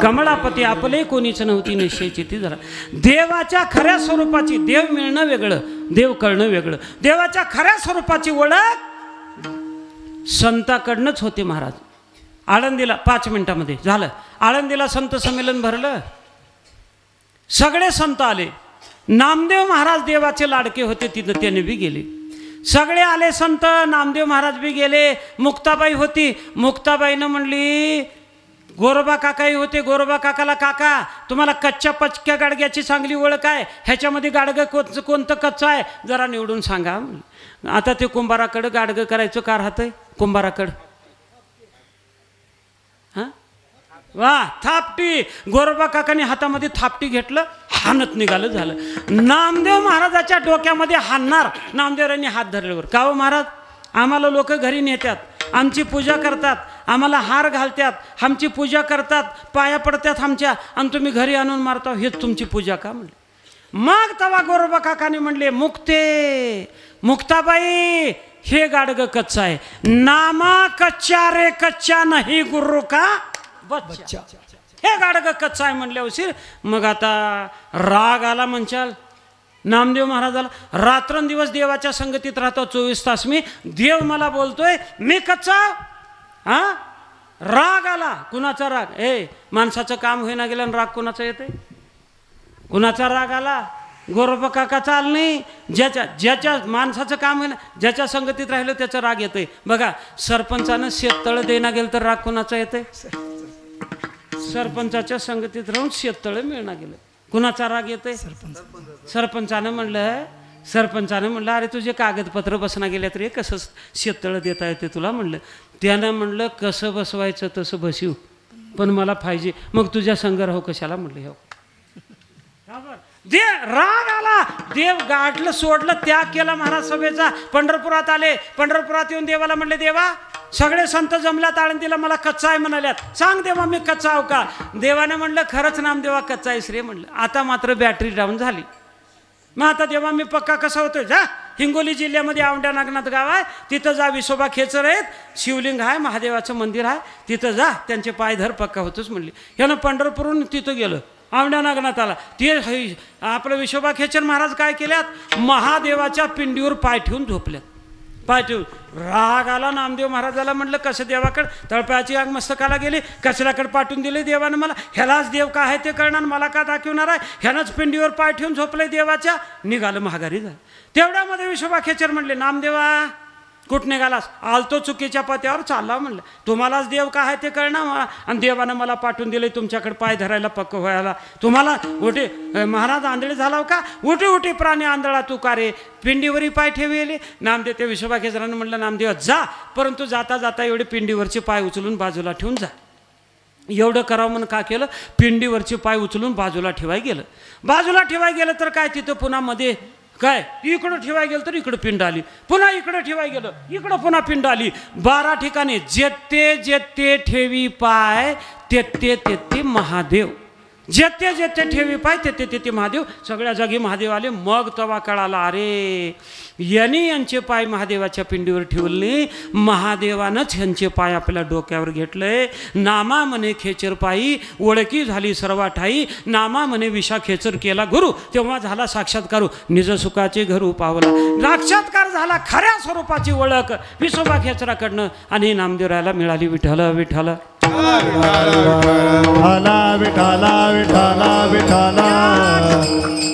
कमळापती आपले कोणीच नव्हती निश्चयची ती जरा. देवाच्या खऱ्या स्वरूपाची, देव मिळणं वेगळं, देव कळणं वेगळं. देवाच्या खऱ्या स्वरूपाची ओळख संताकडनंच होते महाराज. आळंदीला 5 मिनिटामध्ये झालं. आळंदीला संत संमेलन भरलं, सगळे संत आले. नामदेव महाराज देवाचे लाडके होते, तिथं त्याने बी गेले. सगळे आले संत, नामदेव महाराज बी गेले. मुक्ताबाई होती, मुक्ताबाईनं म्हणली, गोरोबा काकाही होते. गोरोबा काकाला, काका तुम्हाला कच्च्या पचक्या गाडग्याची चांगली ओळख आहे, ह्याच्यामध्ये गाडगं कोणतं कच्चं आहे जरा निवडून सांगा. आता ते कुंभाराकडं गाडगं करायचं का राहतंय? कुंभाराकडं वा थापटी. गोरोबा काकाने हातामध्ये थापटी घेतलं, हाणत निघालं. झालं. नामदेव महाराजाच्या डोक्यामध्ये हाणणार, नामदेवरांनी हात धरल्यावर, का हो महाराज आम्हाला लोक घरी नेतात, आमची पूजा करतात, आम्हाला हार घालतात, आमची पूजा करतात, पाया पडतात आमच्या, आणि तुम्ही घरी आणून मारता, हेच तुमची पूजा का? म्हणले. मग तवा गोरोबा काकाने म्हणले, मुक्ताबाई हे गाडगं कच्चा आहे. नामा कच्चा रे कच्चा नाही गुरु का बच्चा. हे गाडगं कच्चा आहे म्हणले उशीर. मग आता राग आला म्हणचाल नामदेव महाराजाला. रात्रंदिवस देवाच्या संगतीत राहतो, 24 तास मी. देव मला बोलतोय मी कच्चा. हा, राग आला. कुणाचा राग? माणसाचं काम होईना गेलं आणि राग कुणाचा येतोय? कुणाचा राग आला? गोरोबा काकाचा आला नाही. ज्याच्या माणसाचं काम होईना, ज्याच्या संगतीत राहिलं त्याचा राग येतोय. बघा, सरपंचानं शेततळं देना गेलं तर राग कुणाचा येतोय? सरपंचाच्या संगतीत राहून शेततळं मिळणार गेलं, कुणाचा राग येतोय? सरपंचानं म्हणलं अरे तुझे कागदपत्र बसना गेल्या तरी कसं शेततळं देता येते तुला? म्हणलं. त्यानं म्हणलं कसं बसवायचं तसं बसवू, पण मला पाहिजे. मग तुझ्या संग राहू कशाला? म्हणलं. हो राग आला. देव गाठलं, सोडलं, त्याग केला महाराज सभेचा. पंढरपुरात आले. पंढरपुरात येऊन देवाला म्हणले, देवा सगळे संत जमल्यात आळंदीला, मला कच्चा आहे म्हणाल्यात, सांग देवा मी कच्चा आहो का? देवाने म्हणलं खरंच नामदेवा कच्चा आहेस रे. म्हणलं आता मात्र बॅटरी डाऊन झाली. मग आता देवा मी पक्का कसा होतोय? जा, हिंगोली जिल्ह्यामध्ये औंढ्या नागनाथ गाव आहे, तिथं जा. विसोबा खेचर आहेत, शिवलिंग आहे, महादेवाचं मंदिर आहे, तिथं जा, त्यांचे पाय धर, पक्का होतोच म्हणली. यानं पंढरपूरहून तिथं गेलं, औंढ्या नागनाथाला. ते आपलं विसोबा खेचर महाराज काय केल्यात? महादेवाच्या पिंडीवर पाय ठेवून झोपल्यात. पाय ठेवून. राग आला नामदेव महाराजाला. म्हणलं कसं देवाकडं? तळपायाची आग मस्तकाला गेली, कचऱ्याकडे पाठवून दिले देवानं मला. ह्यालाच देव का आहे ते कळणार, मला का दाखवणार आहे? ह्यानंच पिंडीवर पाय ठेवून झोपलंय देवाच्या. निघालं महागारी झालं. तेवढ्यामध्ये विसोबा खेचर म्हणले, नामदेवा कुठं निघालास? आलतो चुकीच्या पत्यावर, चालला. म्हणलं तुम्हालाच देव का आहे ते कळणार, आणि देवानं मला पाठवून दिले तुमच्याकडे पाय धरायला, पक्क व्हायला. तुम्हाला उठे महाराज आंधळे झाला का? उठे प्राणी आंधळा तू का रे? पिंडीवरही पाय ठेवले. नामदेव ते विसोबा खेचरानं म्हणलं, नामदेवा जा, परंतु जाता जाता एवढे पिंडीवरचे पाय उचलून बाजूला ठेवून जा. एवढं करावं म्हणून का केलं? पिंडीवरचे पाय उचलून बाजूला ठेवाय गेलं. बाजूला ठेवाय गेलं तर काय, तिथं पुन्हा मध्ये काय, इकडं ठेवाय गेलं तर इकडं पिंड आली, पुन्हा इकडं ठेवाय गेलं, इकडं पुन्हा पिंड आली. 12 ठिकाणी जेते ठेवी पाय तेते महादेव. जेते ठेवी पाय तेते महादेव. सगळ्या जागी महादेव आले. मग तवा कळाला, अरे यांनी यांचे पाय महादेवाच्या पिंडीवर ठेवले, महादेवानंच ह्यांचे पाय आपल्या डोक्यावर घेतले. नामा म्हणे खेचर पायी, ओळखी झाली सर्वा ठाई. नामा म्हणे विषा खेचर केला गुरु, तेव्हा झाला साक्षात्कार. निज सुखाचे घरू पावला. साक्षात्कार झाला, खऱ्या स्वरूपाची ओळख विसोबा खेचराकडनं. आणि नामदेवरायाला मिळाली. विठ्ठल विठ्ठल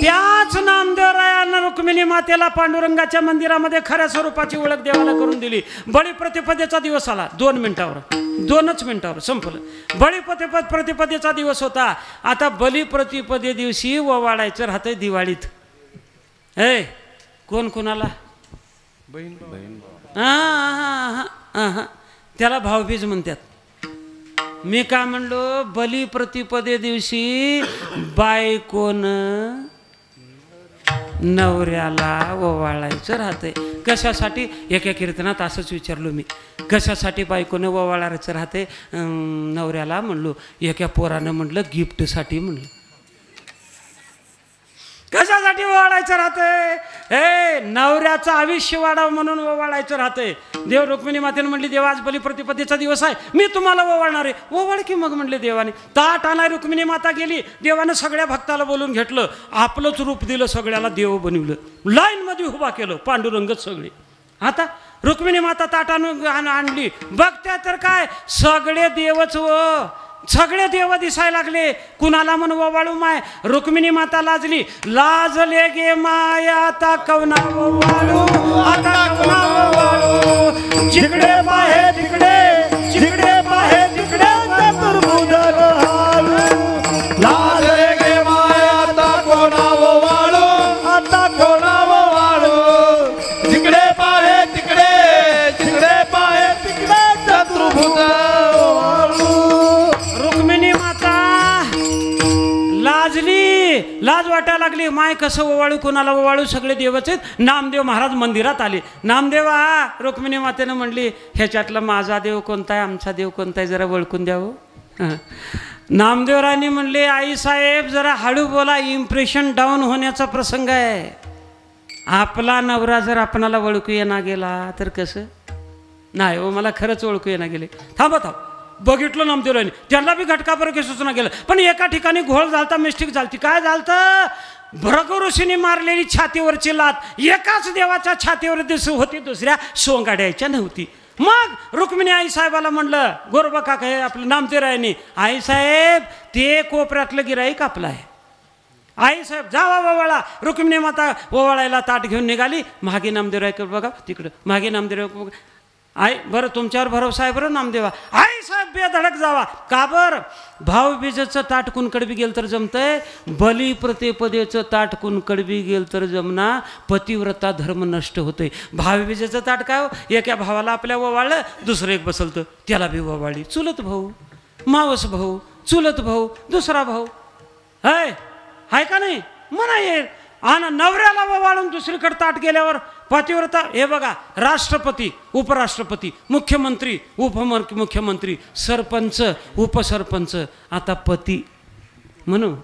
त्याच नामदेवरायानं रुक्मिणी मातेला पांडुरंगाच्या मंदिरामध्ये खऱ्या स्वरूपाची ओळख देवाला करून दिली. बळीप्रतिपदेचा दिवस आला. 2 मिनिटावर संपलं. बळीप्रतिपदेचा दिवस होता. आता बलिप्रतिपदे दिवशी ओवाळायचं राहतंय दिवाळीत. कोण कोणाला? बहीण. त्याला भाऊबीज म्हणतात. मी काय म्हणलो, बली प्रतिपदे दिवशी बायकोन नवऱ्याला ओवाळायचं राहतंय. कशासाठी? एका कीर्तनात असंच विचारलो मी, कशासाठी बायकोने ओवाळायचं राहते नवऱ्याला? म्हणलो एका पोरानं म्हटलं गिफ्टसाठी. म्हणलं कशासाठी ओवाळायचं राहतंय? नवऱ्याचं आयुष्य वाढावं म्हणून ओवाळायचं राहतंय. देव रुक्मिणी मातेने म्हणली, देवा आज बलिप्रतिपदेचा दिवस आहे, मी तुम्हाला ओवाळणार आहे. ओवाळ की मग म्हणले देवाने. ताट आणाय रुक्मिणी माता गेली. देवानं सगळ्या भक्ताला बोलून घेतलं, आपलंच रूप दिलं, सगळ्याला देव बनवलं, लाईन मध्ये उभा केलं, पांडुरंगच सगळे. आता रुक्मिणी माता ताट आणली, बघत्या तर काय सगळे देवच सगळे देव दिसायला लागले. कुणाला म्हण ओवाळू माय? रुक्मिणी माता लाजली. लाजले गे माय आता कवना ओवाळू, आता कवना ओवाळू. जिकडे पाहे तिकडे, जिकडे पाहे तिकडे चतुर्भुज हालू. लाजले गे माय आता कोणा ओवाळू, आता कोणा ओवाळू. जिकडे पाहे तिकडे, जिकडे पाहे तिकडे चतुर्भुज ओवाळू. रुक्मिणी माता लाजली, लाज वाटायला लागली. माय कसं ओवाळू, कोणाला ओवाळू? सगळे देवच आहेत. नामदेव महाराज मंदिरात आले. नामदेवा, रुक्मिणी मातेनं म्हणली ह्याच्यातला माझा देव कोणता आहे, आमचा देव कोणता आहे, जरा ओळखून द्यावं. नामदेवरानी म्हणले, आई साहेब जरा हळू बोला, इम्प्रेशन डाऊन होण्याचा प्रसंग आहे. आपला नवरा जर आपणाला ओळखू येणार गेला तर कसं? नाही हो, मला खरंच ओळखू येणार गेले. थांबा थांब. बघितलं नामदेवरानी, त्यांना बी घटकाभर काही सुचना गेलं. पण एका ठिकाणी घोळ झालता, मिस्टेक झालती. काय झालतं? भृगु ऋषीने मारलेली छातीवरची लात एकाच देवाच्या छातीवर होती, दुसऱ्या सोंगाड्याच्या नव्हती. मग रुक्मिणी आई साहेबाला म्हणलं, गोरबा काका हे आपलं नामदेवरायनी, आई साहेब ते कोपऱ्यातलं गिराईक आपलं आहे. आई साहेब जावा ओवाळा. रुक्मिणी माता ओवाळायला ताट घेऊन निघाली. मागे नामदेवरायकडे बघा, तिकडं मागे नामदेवराय बघा. आई बरं तुमच्यावर भरोसा आहे बरं नामदेवा. आई साहेब बेधडक जावा. का बरं? भावबीजेचं ताट कुणकडे बी गेलं तर जमतंय, बली प्रतिपदेचं ताट कुणकडे बी गेलं तर जमना. पतिव्रता धर्म नष्ट होतोय. भावबीजेचं ताट काय हो? एका भावाला आपल्या ओवाळलं, दुसरं एक बसलतं, त्याला बी ओवाळली. चुलत भाऊ, मावस भाऊ, चुलत भाऊ, दुसरा भाऊ हाय का नाही? म्हणा येईल. आणि नवऱ्याला ओवाळून दुसरीकडे ताट गेल्यावर पतिव्रता. हे बघा, राष्ट्रपती, उपराष्ट्रपती, मुख्यमंत्री, उपमुख्यमंत्री, सरपंच, उपसरपंच, आता पती म्हणू.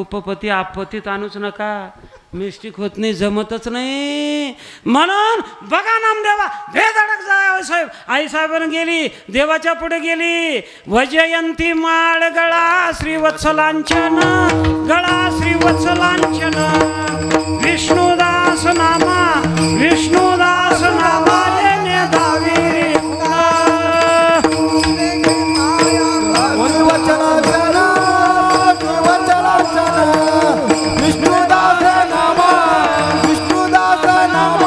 उपपती आपत्तीत आणूच नका, मिस्टेक होत नाही, जमतच नाही. म्हणून बघा नामदेवा बेधडक जा. साहेब आई साहेबांना गेली, देवाच्या पुढे गेली. वजयंती माळ गळा श्रीवत्सलांचन, गळा श्रीवत्सलांचन. विष्णुदास नामा, विष्णुदास नामा येणे धावी. विष्णुदास नामा, विष्णुदास नामा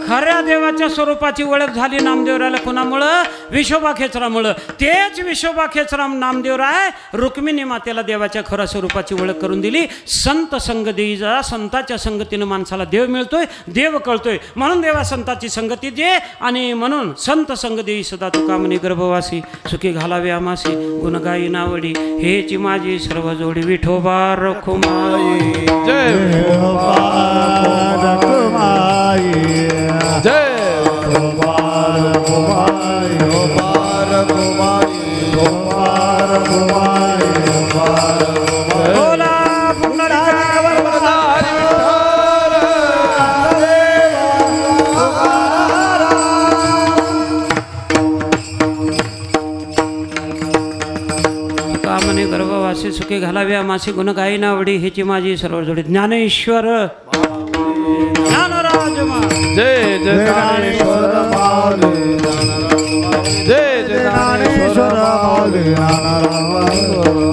खऱ्या देवाच्या स्वरूपाची ओळख झाली नामदेवरायला. कुणामुळं? विशोबा खेचरामुळं. तेच विशोबा खेचराम नामदेवराय रुक्मिणी मातेला देवाच्या खऱ्या स्वरूपाची ओळख करून दिली. संत संग देई जा, संताच्या संगतीनं माणसाला देव मिळतोय, देव कळतोय. म्हणून देवा संताची संगती दे. आणि म्हणून संत संग देई सदा तुका म्हणे गर्भवासी, सुखी घालावे आमासी, गुणगाई नावडी, हेची माझी सर्व जोडी. विठोबा रखुमाई जय रखुमाई, जय बोला कामने गर्भवासी, सुखी घालाव्या मासी, गुण गाई नावडी, हेची माझी सर्व जोडी. ज्ञानेश्वर ज्ञानराज मा. जय जय ज्ञानेश्वर माऊली, जय जय ज्ञानेश्वर माऊली,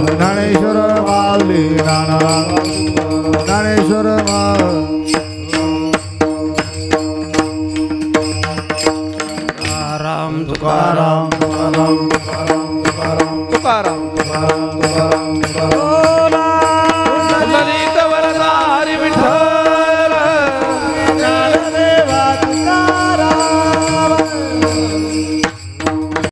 ज्ञानेश्वर माऊली, ज्ञानेश्वर माऊली. राम तुकाराम